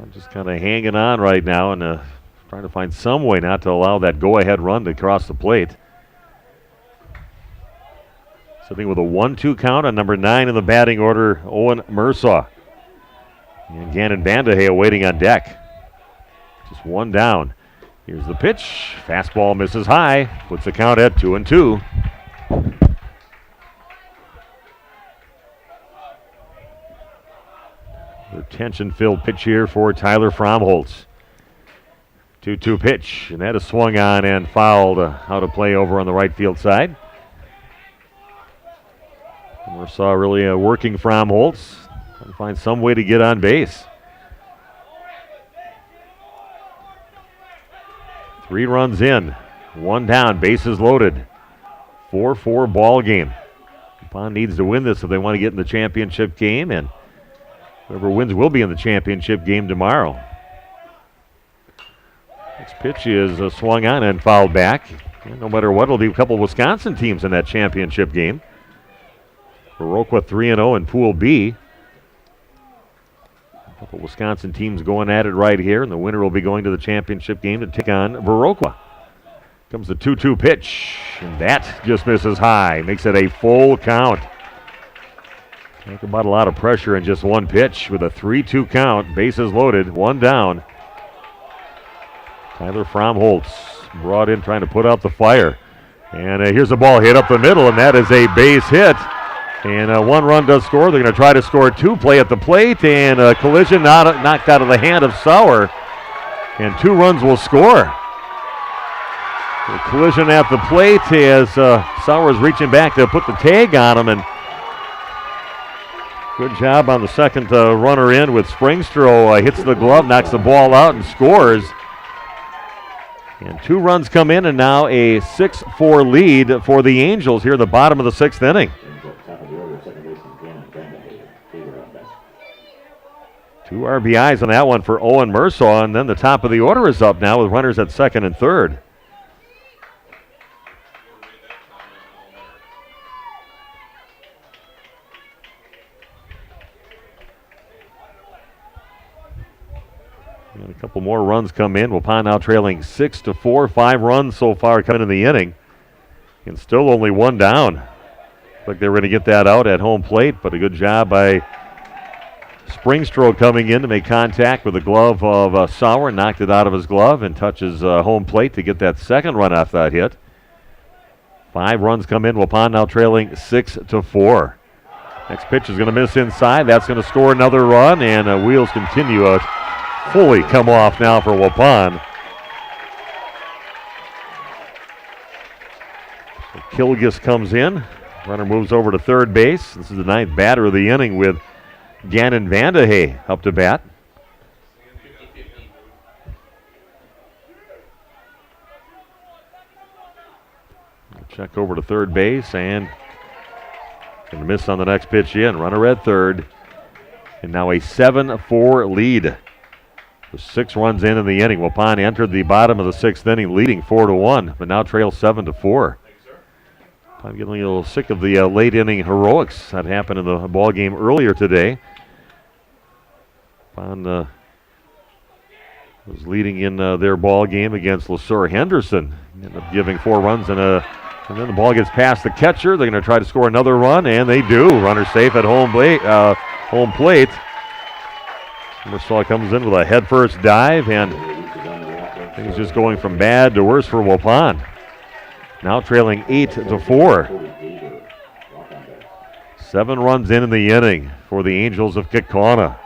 I'm just kind of hanging on right now and trying to find some way not to allow that go-ahead run to cross the plate. Sitting with a 1-2 count on number 9 in the batting order, Owen Mersaw. And Gannon Vandehay waiting on deck. Just 1 down. Here's the pitch. Fastball misses high. Puts the count at 2-2. The tension-filled pitch here for Tyler Fromholtz. 2-2 pitch. And that is swung on and fouled out of play over on the right field side. Mersaw really working Fromholtz. Trying to find some way to get on base. 3 runs in, 1 down, bases loaded. 4-4 ball game. Waupun needs to win this if they want to get in the championship game, and whoever wins will be in the championship game tomorrow. This pitch is swung on and fouled back. And no matter what, it'll be a couple of Wisconsin teams in that championship game. Viroqua 3-0 in Pool B. A couple Wisconsin teams going at it right here, and the winner will be going to the championship game to take on Viroqua. Comes the 2-2 pitch, and that just misses high. Makes it a full count. Talk about a lot of pressure in just 1 pitch with a 3-2 count. Bases loaded, 1 down. Tyler Fromholtz brought in trying to put out the fire. And here's a ball hit up the middle, and that is a base hit. And 1 run does score. They're going to try to score 2. Play at the plate, and a collision knocked out of the hand of Sauer. And 2 runs will score. The collision at the plate as Sauer is reaching back to put the tag on him. And good job on the second runner in with Springstro. Hits the glove, knocks the ball out, and scores. And 2 runs come in, and now a 6-4 lead for the Angels here in the bottom of the 6th inning. 2 RBIs on that one for Owen Mersaw, and then the top of the order is up now with runners at second and third. And a couple more runs come in. Waupun now trailing 6-4. 5 runs so far coming in the inning, and still only 1 down. Looks like they were going to get that out at home plate, but a good job by Springstro coming in to make contact with the glove of Sauer, knocked it out of his glove and touches home plate to get that second run off that hit. 5 runs come in. Waupun now trailing 6-4. Next pitch is going to miss inside. That's going to score another run, and wheels continue to fully come off now for Waupun. So Kilgis comes in. Runner moves over to third base. This is the 9th batter of the inning with Gannon Vandehay up to bat. Check over to third base and going to miss on the next pitch in. Runner at third. And now a 7-4 lead. With 6 runs in the inning. Waupun entered the bottom of the 6th inning leading 4-1, but now trails 7-4. I'm getting a little sick of the late inning heroics that happened in the ball game earlier today. was leading in their ball game against LeSueur Henderson. Ended up giving 4 runs and then the ball gets past the catcher. They're going to try to score another run, and they do. Runner safe at home plate. Emersaw comes in with a headfirst dive, and things just going from bad to worse for Waupun. Now trailing 8-4. 7 runs in the inning for the Angels of Kaukauna.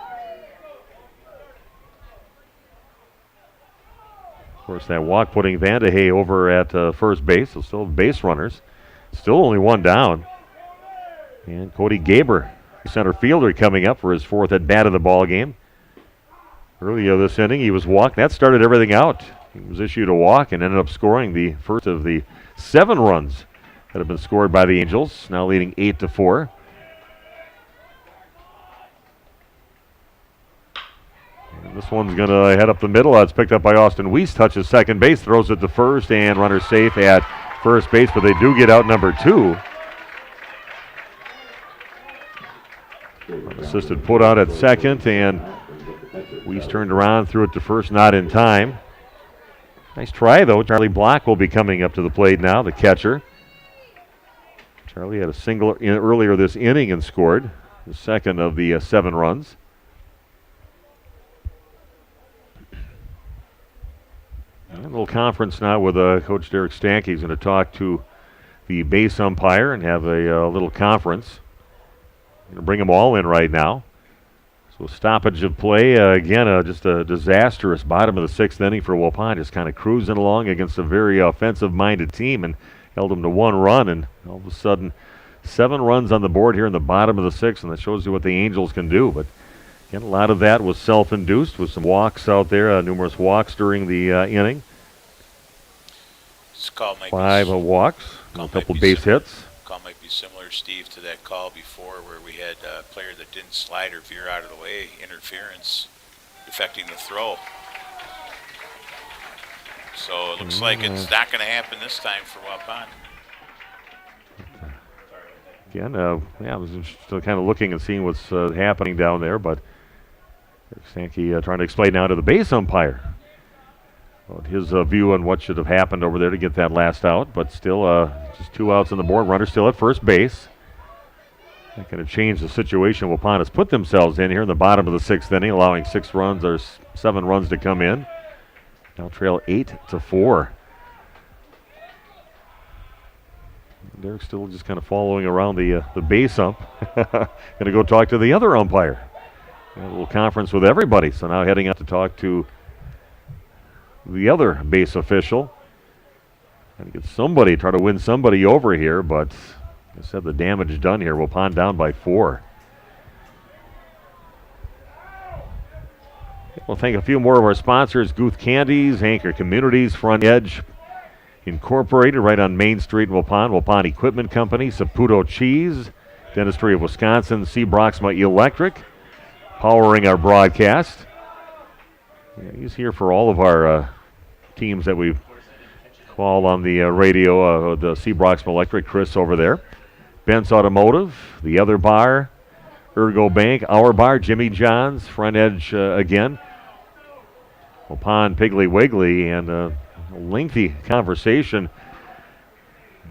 Of course, that walk putting Vandehey over at first base. So still base runners. Still only 1 down. And Cody Gaber, center fielder, coming up for his 4th at bat of the ball game. Earlier this inning, he was walked. That started everything out. He was issued a walk and ended up scoring the first of the 7 runs that have been scored by the Angels, now leading 8-4. And this one's going to head up the middle. It's picked up by Austin Weiss. Touches second base, throws it to first, and runner safe at first base, but they do get out number 2. Assisted put out at second, and Weiss turned around, threw it to first, not in time. Nice try, though. Charlie Block will be coming up to the plate now, the catcher. Charlie had a single earlier this inning and scored the second of the 7 runs. And a little conference now with Coach Derek Stanke. He's going to talk to the base umpire and have a little conference. Going to bring them all in right now. So stoppage of play, again, just a disastrous bottom of the 6th inning for Waupun, just kind of cruising along against a very offensive-minded team and held them to 1 run, and all of a sudden 7 runs on the board here in the bottom of the 6th, and that shows you what the Angels can do. But again, a lot of that was self-induced with some walks out there, numerous walks during the inning. 5 walks, a couple base hits. Call might be similar, Steve, to that call before where we had a player that didn't slide or veer out of the way, interference, affecting the throw. So it looks like it's not going to happen this time for Waupun. Again, I was still kind of looking and seeing what's happening down there, but Sankey trying to explain now to the base umpire his view on what should have happened over there to get that last out, but still just 2 outs on the board. Runner still at first base. Not going to change the situation Waupun has put themselves in here in the bottom of the 6th inning, allowing 6 runs or 7 runs to come in. Now trail 8-4. Derek's still just kind of following around the base ump. Going to go talk to the other umpire. Got a little conference with everybody, so now heading out to talk to the other base official. Trying to get somebody, try to win somebody over here, but I said the damage done here. Waupun down by 4. We'll thank a few more of our sponsors: Guth Candies, Anchor Communities, Front Edge Incorporated, right on Main Street in Waupun, Waupun Equipment Company, Saputo Cheese, Dentistry of Wisconsin, C. Broxma Electric, powering our broadcast. Yeah, he's here for all of our teams that we call on the radio, the C. Broxma Electric, Chris over there. Ben's Automotive, The Other Bar, Ergo Bank, Our Bar, Jimmy John's, Front Edge again. Waupun, Piggly Wiggly, and a lengthy conversation.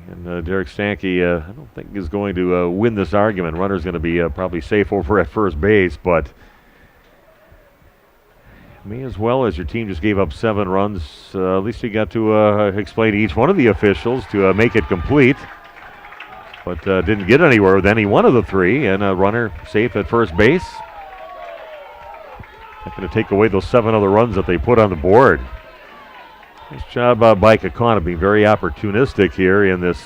And Derek Stanke, I don't think is going to win this argument. Runner's going to be probably safe over at first base, but may as well, as your team just gave up 7 runs. At least you got to explain to each one of the officials to make it complete. But didn't get anywhere with any one of the 3, and a runner safe at first base. Not going to take away those 7 other runs that they put on the board. Nice job by Kaukauna, being very opportunistic here in this,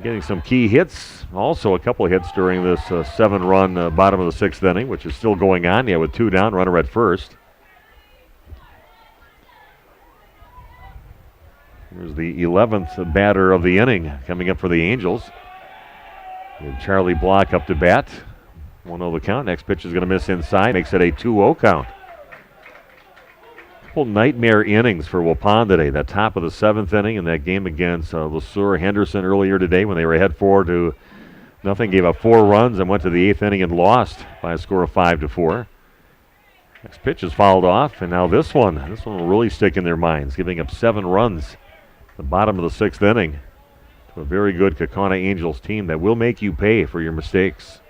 getting some key hits. Also a couple of hits during this 7-run bottom of the 6th inning, which is still going on. Yeah, with 2 down, runner at first. Here's the 11th batter of the inning coming up for the Angels. And Charlie Block up to bat. 1-0 the count. Next pitch is going to miss inside. Makes it a 2-0 count. Couple nightmare innings for Waupun today. That top of the 7th inning in that game against LeSueur Henderson earlier today when they were ahead 4-0. Gave up 4 runs and went to the 8th inning and lost by a score of 5-4. Next pitch is fouled off, and now this one will really stick in their minds, giving up 7 runs at the bottom of the 6th inning to a very good Kaukauna Angels team that will make you pay for your mistakes.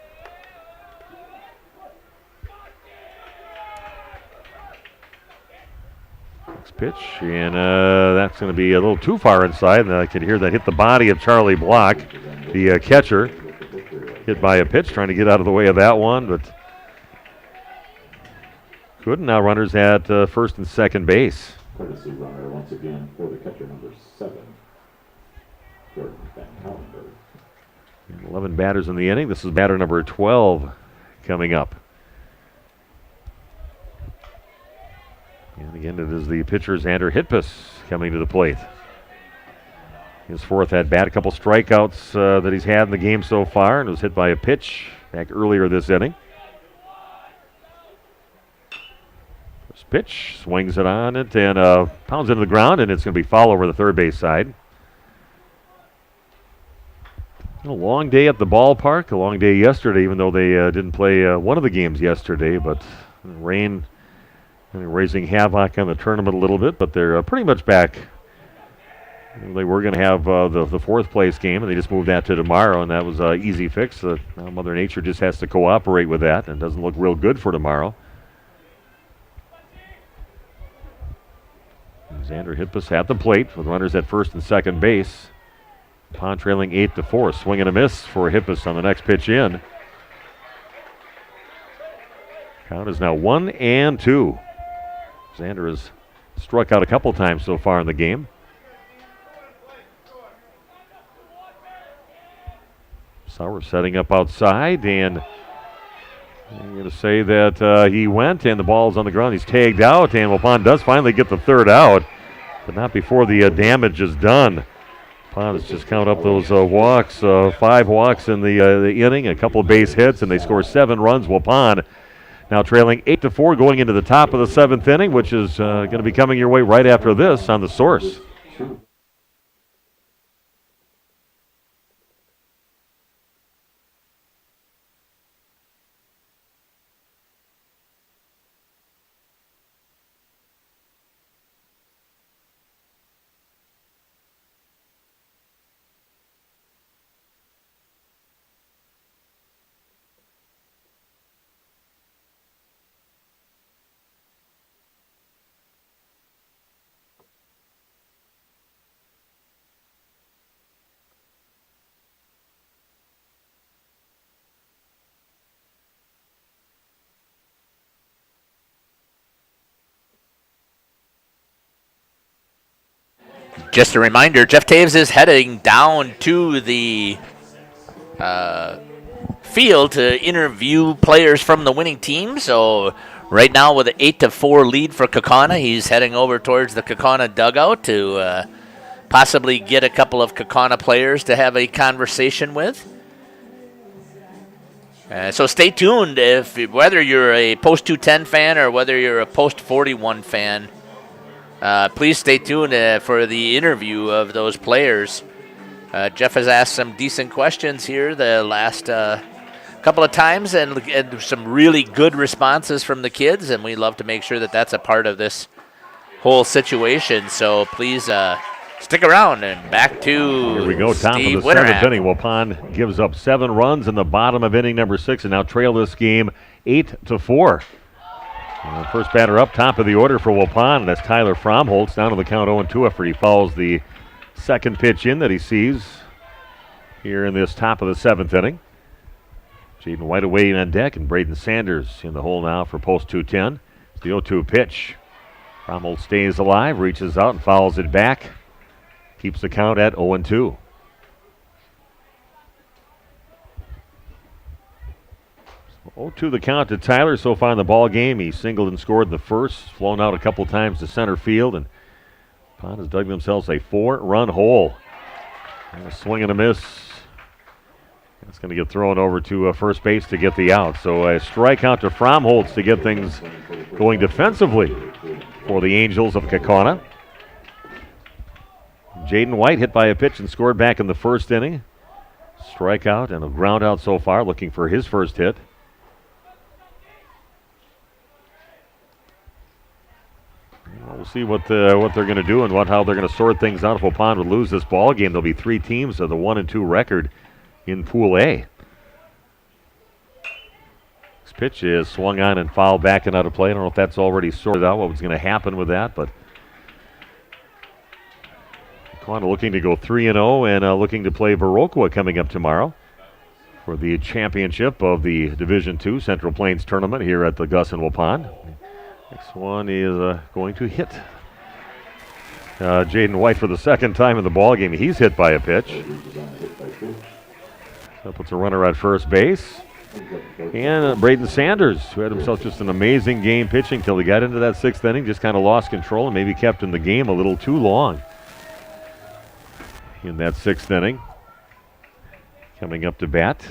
Next pitch, and that's going to be a little too far inside, and I could hear that hit the body of Charlie Block, the catcher. Hit by a pitch, trying to get out of the way of that one, but couldn't. Now runners at first and second base. Courtesy runner once again for the catcher, number 7, Jordan Van Hallenberg. 11 batters in the inning. This is batter number 12 coming up. And again, it is the pitcher, Xander Hitpus, coming to the plate. His 4th at bat, a couple strikeouts that he's had in the game so far, and was hit by a pitch back earlier this inning. First pitch, swings it on it, and pounds into the ground, and it's going to be foul over the third base side. A long day at the ballpark, a long day yesterday, even though they didn't play one of the games yesterday, but rain raising havoc on the tournament a little bit, but they're pretty much back. They were going to have the 4th place game, and they just moved that to tomorrow, and that was an easy fix. Now Mother Nature just has to cooperate with that, and it doesn't look real good for tomorrow. Xander Hitpus at the plate with runners at first and second base. Waupun trailing 8-4. Swing and a miss for Hitpus on the next pitch in. Count is now 1-2. Xander has struck out a couple times so far in the game. Sauer setting up outside, and I'm going to say that he went, and the ball's on the ground. He's tagged out, and Waupun does finally get the 3rd out, but not before the damage is done. Waupun has just counted up those walks, 5 walks in the inning, a couple of base hits, and they score 7 runs. Waupun now trailing 8-4 going into the top of the 7th inning, which is going to be coming your way right after this on The Source. Just a reminder, Jeff Taves is heading down to the field to interview players from the winning team. So right now with an 8-4 lead for Kaukauna, he's heading over towards the Kaukauna dugout to possibly get a couple of Kaukauna players to have a conversation with. So stay tuned whether you're a Post 210 fan or whether you're a Post 41 fan. Please stay tuned for the interview of those players. Jeff has asked some decent questions here the last couple of times, and some really good responses from the kids, and we love to make sure that that's a part of this whole situation. So please stick around, and back to Here we go, top Steve of the Witterath. 7th inning. Waupun gives up 7 runs in the bottom of inning number 6, and now trail this game 8-4. First batter up, top of the order for Waupun, and that's Tyler Fromholtz down to the count 0-2 after he fouls the second pitch in that he sees here in this top of the 7th inning. Jaden White away on deck, and Braden Sanders in the hole now for Post 210. It's the 0-2 pitch. Fromholtz stays alive, reaches out and fouls it back. Keeps the count at 0-2. To the count to Tyler so far in the ball game. He singled and scored in the first, flown out a couple times to center field, and Waupun has dug themselves a 4-run hole. And a swing and a miss. It's going to get thrown over to first base to get the out. So a strikeout to Fromholtz to get things going defensively for the Angels of Kaukauna. Jaden White hit by a pitch and scored back in the first inning. Strikeout and a ground out so far, looking for his first hit. We'll see what they're going to do and how they're going to sort things out. If Waupun would lose this ball game, there'll be 3 teams of the 1-2 record in Pool A. This pitch is swung on and fouled back and out of play. I don't know if that's already sorted out, what was going to happen with that, but Kaukauna looking to go 3-0 and looking to play Viroqua coming up tomorrow for the championship of the Division II Central Plains tournament here at the Gus and Waupun. Next one is going to hit Jaden White for the second time in the ball game. He's hit by a pitch. That puts a runner at first base. And Braden Sanders, who had himself just an amazing game pitching till he got into that 6th inning, just kind of lost control and maybe kept in the game a little too long in that 6th inning. Coming up to bat.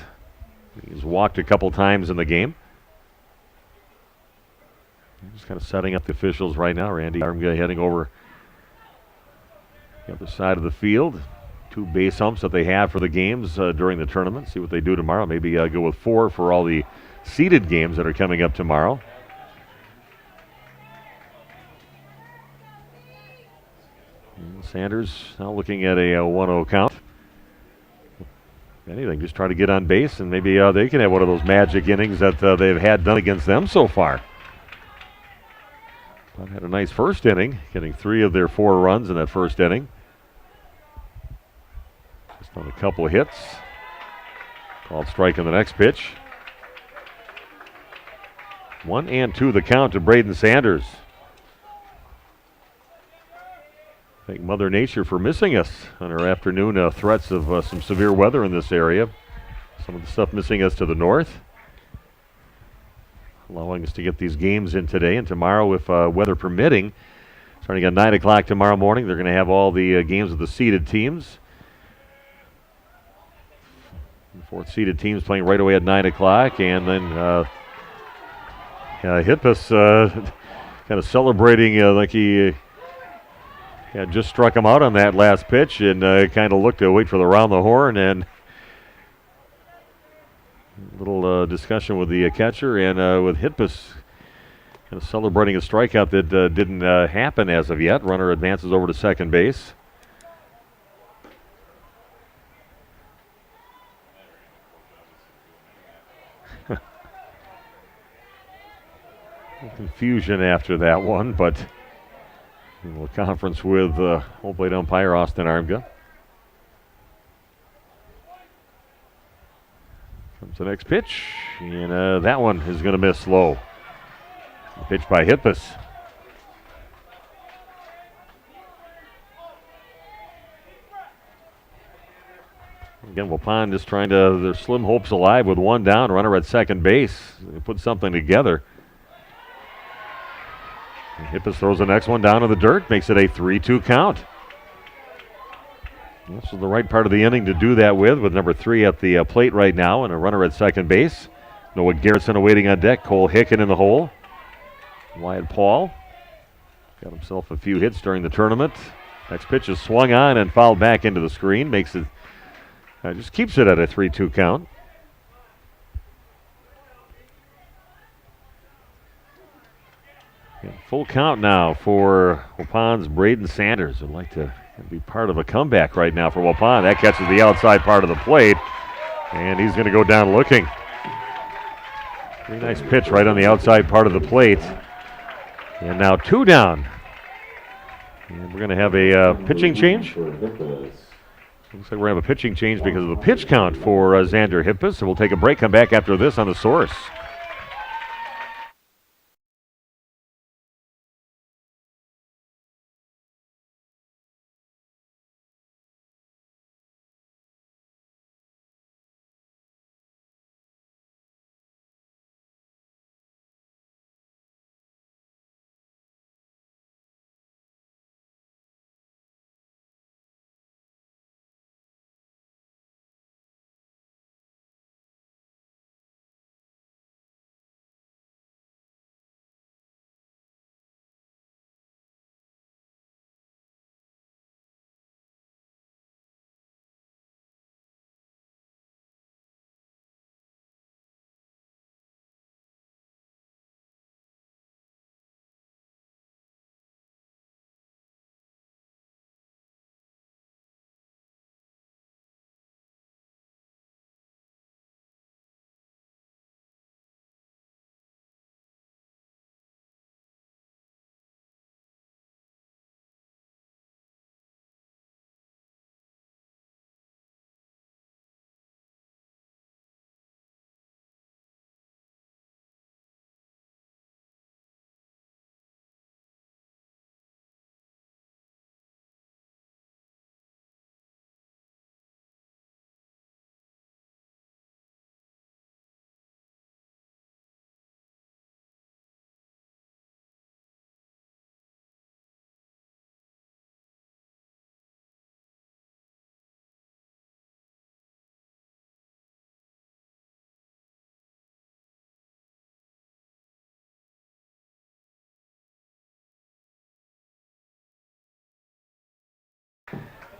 He's walked a couple times in the game. Just kind of setting up the officials right now. Randy Armgay heading over the other side of the field. 2 base humps that they have for the games during the tournament. See what they do tomorrow. Maybe go with 4 for all the seeded games that are coming up tomorrow. And Sanders now looking at a 1-0 count. Anything, just try to get on base, and maybe they can have one of those magic innings that they've had done against them so far. But had a nice first inning, getting 3 of their 4 runs in that first inning. Just on a couple of hits. Called strike in the next pitch. 1-2 the count to Braden Sanders. Thank Mother Nature for missing us on our afternoon threats of some severe weather in this area. Some of the stuff missing us to the north, allowing us to get these games in today and tomorrow if weather permitting. Starting at 9 o'clock tomorrow morning, they're going to have all the games of the seeded teams. The 4th seeded teams playing right away at 9 o'clock, and then Hippus kind of celebrating like he just struck him out on that last pitch and kind of looked to wait for the round the horn, and a little discussion with the catcher and with Hippus kind of celebrating a strikeout that didn't happen as of yet. Runner advances over to second base. Confusion after that one, but we'll conference with home plate umpire Austin Armga. Comes the next pitch, and that one is going to miss low. The pitch by Hippus. Again, Waupun just trying to, their slim hopes alive with 1 down, runner at second base. They put something together. Hippus throws the next one down in the dirt, makes it a 3-2 count. This is the right part of the inning to do that with number 3 at the plate right now and a runner at second base. Noah Garrison awaiting on deck, Cole Hicken in the hole. Wyatt Paul got himself a few hits during the tournament. Next pitch is swung on and fouled back into the screen, makes it, just keeps it at a 3-2 count. Full count now for Waupun's Braden Sanders. Would like to be part of a comeback right now for Waupun. That catches the outside part of the plate, and he's going to go down looking. Very nice pitch right on the outside part of the plate. And now 2 down. And we're going to have a pitching change. Looks like we're going to have a pitching change because of the pitch count for Xander Hippus. So we'll take a break, come back after this on The Source.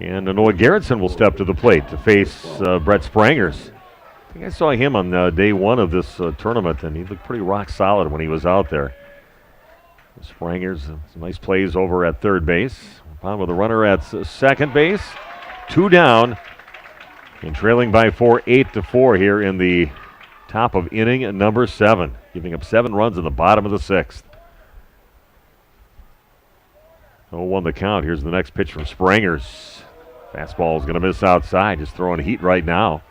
And Noah Garrettson will step to the plate to face Brett Sprangers. I think I saw him on day one of this tournament, and he looked pretty rock solid when he was out there. Sprangers, some nice plays over at third base. On with a runner at second base. 2 down, and trailing by 4, 8-4 here in the top of inning number 7, giving up 7 runs in the bottom of the 6th. 0-1 the count. Here's the next pitch from Sprangers. Fastball is going to miss outside, just throwing heat right now.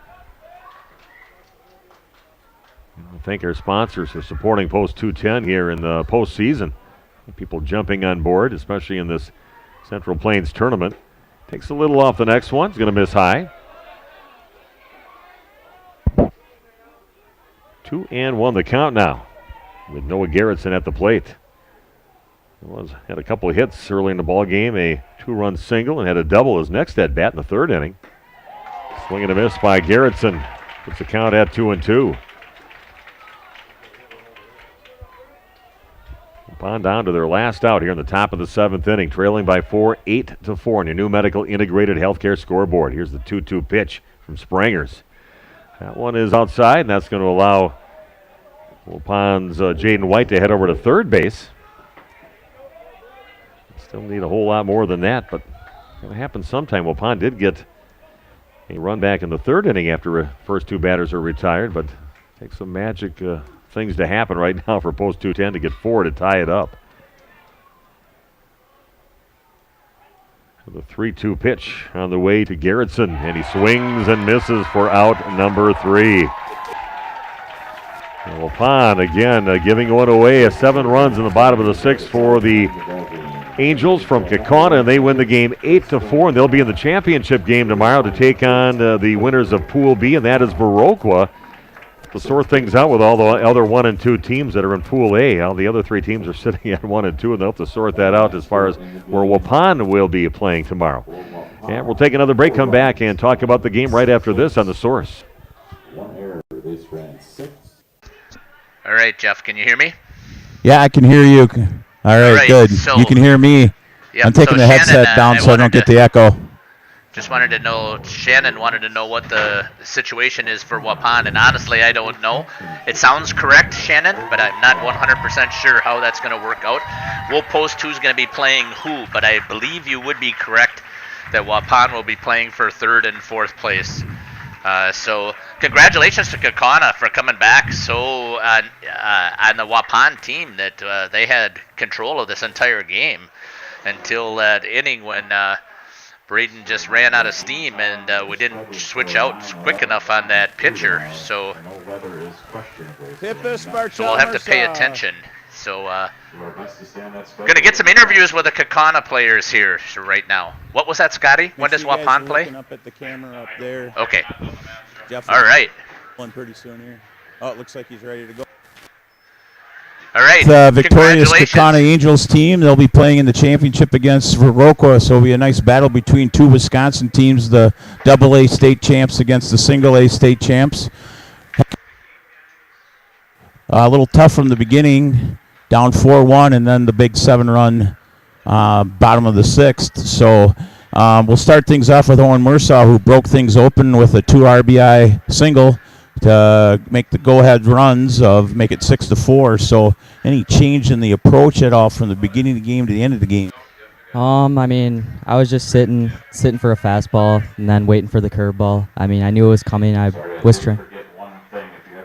I thank our sponsors for supporting Post 210 here in the postseason. People jumping on board, especially in this Central Plains tournament. Takes a little off the next one. He's going to miss high. 2-1 the count now, with Noah Garrettson at the plate. Had a couple of hits early in the ball game, a 2-run single, and had a double his next at bat in the 3rd inning. Swing and a miss by Garrettson. Puts the count at 2-2. On down to their last out here in the top of the 7th inning, trailing by 4, 8-4 on your new medical integrated healthcare scoreboard. Here's the 2-2 pitch from Sprangers. That one is outside, and that's going to allow Waupun's Jaden White to head over to third base. Still need a whole lot more than that, but it's going to happen sometime. Waupun did get a run back in the 3rd inning after first 2 batters are retired, but it takes some magic things to happen right now for Post 210 to get 4 to tie it up. So the 3-2 pitch on the way to Garrettson, and he swings and misses for out number 3. Waupun again giving one away. 7 runs in the bottom of the 6th for the Angels from Kaukauna, and they win the game 8-4, and they'll be in the championship game tomorrow to take on the winners of Pool B, and that is Viroqua. To sort things out with all the other 1 and 2 teams that are in Pool A. All the other 3 teams are sitting at 1 and 2, and they'll have to sort that out as far as where Waupun will be playing tomorrow. And we'll take another break, come back, and talk about the game right after this on The Source. All right, Jeff, can you hear me? Yeah, I can hear you. All right, good. So, you can hear me. Yep, I'm taking the headset down so I don't get the echo. Just wanted to know, Shannon wanted to know what the situation is for Waupun, and honestly, I don't know. It sounds correct, Shannon, but I'm not 100% sure how that's going to work out. We'll post who's going to be playing who, but I believe you would be correct that Waupun will be playing for 3rd and 4th place. So congratulations to Kaukauna for coming back so on the Waupun team that they had control of this entire game until that inning when Braden just ran out of steam and we didn't switch out quick enough on that pitcher. So we'll have to pay attention. So going to get some interviews with the Kaukauna players here right now. What was that, Scotty? When does Waupun play? Up at the camera up there. Okay. Jeff, all right. One pretty soon here. Oh, it looks like he's ready to go. All right. The victorious Kaukauna Angels team, they'll be playing in the championship against Viroqua, so it'll be a nice battle between 2 Wisconsin teams, the AA state champs against the single A state champs. A little tough from the beginning, down 4-1, and then the big 7-run bottom of the 6th. So we'll start things off with Owen Mursaw, who broke things open with a 2 RBI single to make the go-ahead runs of make it 6-4. So any change in the approach at all from the beginning of the game to the end of the game? I mean, I was just sitting for a fastball and then waiting for the curveball. I mean, I knew it was coming. I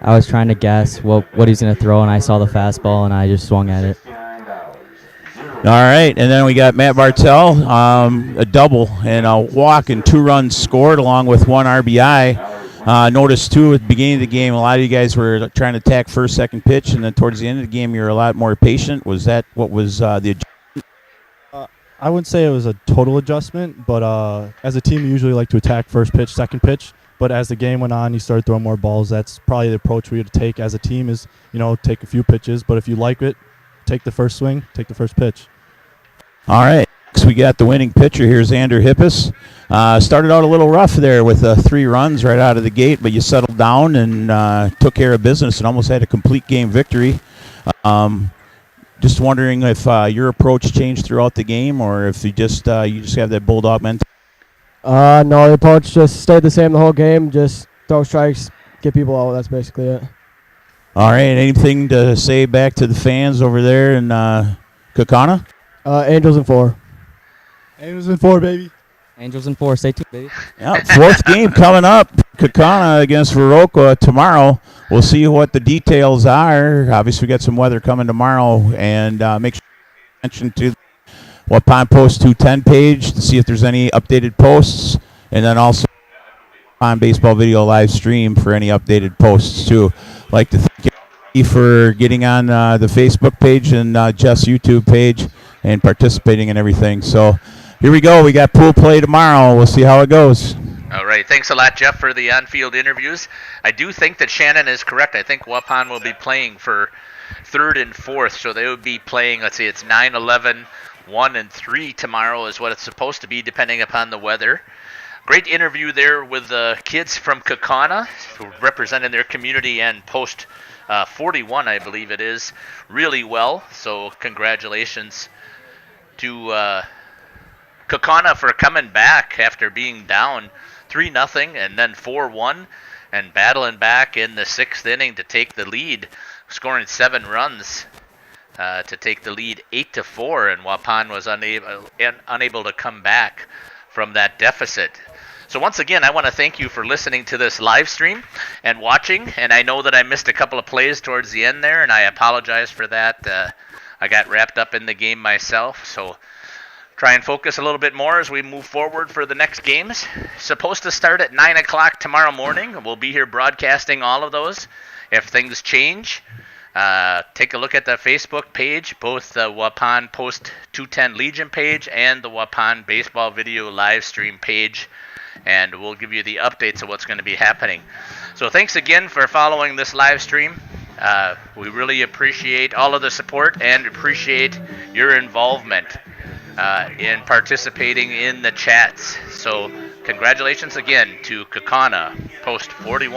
was trying to guess what he's going to throw, and I saw the fastball, and I just swung at it. All right, and then we got Matt Bartell, a double and a walk and 2 runs scored along with 1 RBI. Notice, too, at the beginning of the game, a lot of you guys were trying to attack first, second pitch, and then towards the end of the game, you're a lot more patient. Was that what was the adjustment? I wouldn't say it was a total adjustment, but as a team, we usually like to attack first pitch, second pitch. But as the game went on, you started throwing more balls. That's probably the approach we would take as a team is, take a few pitches. But if you like it, take the first swing, take the first pitch. All right. Next, we got the winning pitcher. Here's Xander Hippis. Started out a little rough there with 3 runs right out of the gate, but you settled down and took care of business and almost had a complete game victory. Just wondering if your approach changed throughout the game or if you just have that bulldog mentality. No, the approach just stayed the same the whole game. Just throw strikes, get people out. That's basically it. All right, anything to say back to the fans over there in Kaukauna? Angels in 4. Angels in 4, baby. Angels in 4. Stay tuned, baby. Yeah, fourth game coming up. Kaukauna against Viroqua tomorrow. We'll see what the details are. Obviously, we got some weather coming tomorrow, and make sure you mention to Waupun Post 210 page to see if there's any updated posts, and then also on Baseball Video live stream for any updated posts too. Like to thank you for getting on the Facebook page and Jeff's YouTube page and participating in everything. So here we go. We got pool play tomorrow. We'll see how it goes. All right. Thanks a lot, Jeff, for the on-field interviews. I do think that Shannon is correct. I think Waupun will be playing for third and fourth, so they would be playing, let's see, it's 9, 11, 1, and 3 tomorrow is what it's supposed to be, depending upon the weather. Great interview there with the kids from Kaukauna, who represented their community and post 41, I believe it is, really well. So congratulations to Kaukauna for coming back after being down 3-0 and then 4-1 and battling back in the 6th inning to take the lead, scoring 7 runs to take the lead 8-4, and Waupun was unable to come back from that deficit. So once again, I want to thank you for listening to this live stream and watching, and I know that I missed a couple of plays towards the end there, and I apologize for that. I got wrapped up in the game myself, so try and focus a little bit more as we move forward for the next games. Supposed to start at 9 o'clock tomorrow morning. We'll be here broadcasting all of those. If things change, take a look at the Facebook page, both the Waupun Post 210 Legion page and the Waupun Baseball Video live stream page, and we'll give you the updates of what's going to be happening. So thanks again for following this live stream. We really appreciate all of the support and appreciate your involvement in participating in the chats. So congratulations again to Kaukauna, Post 41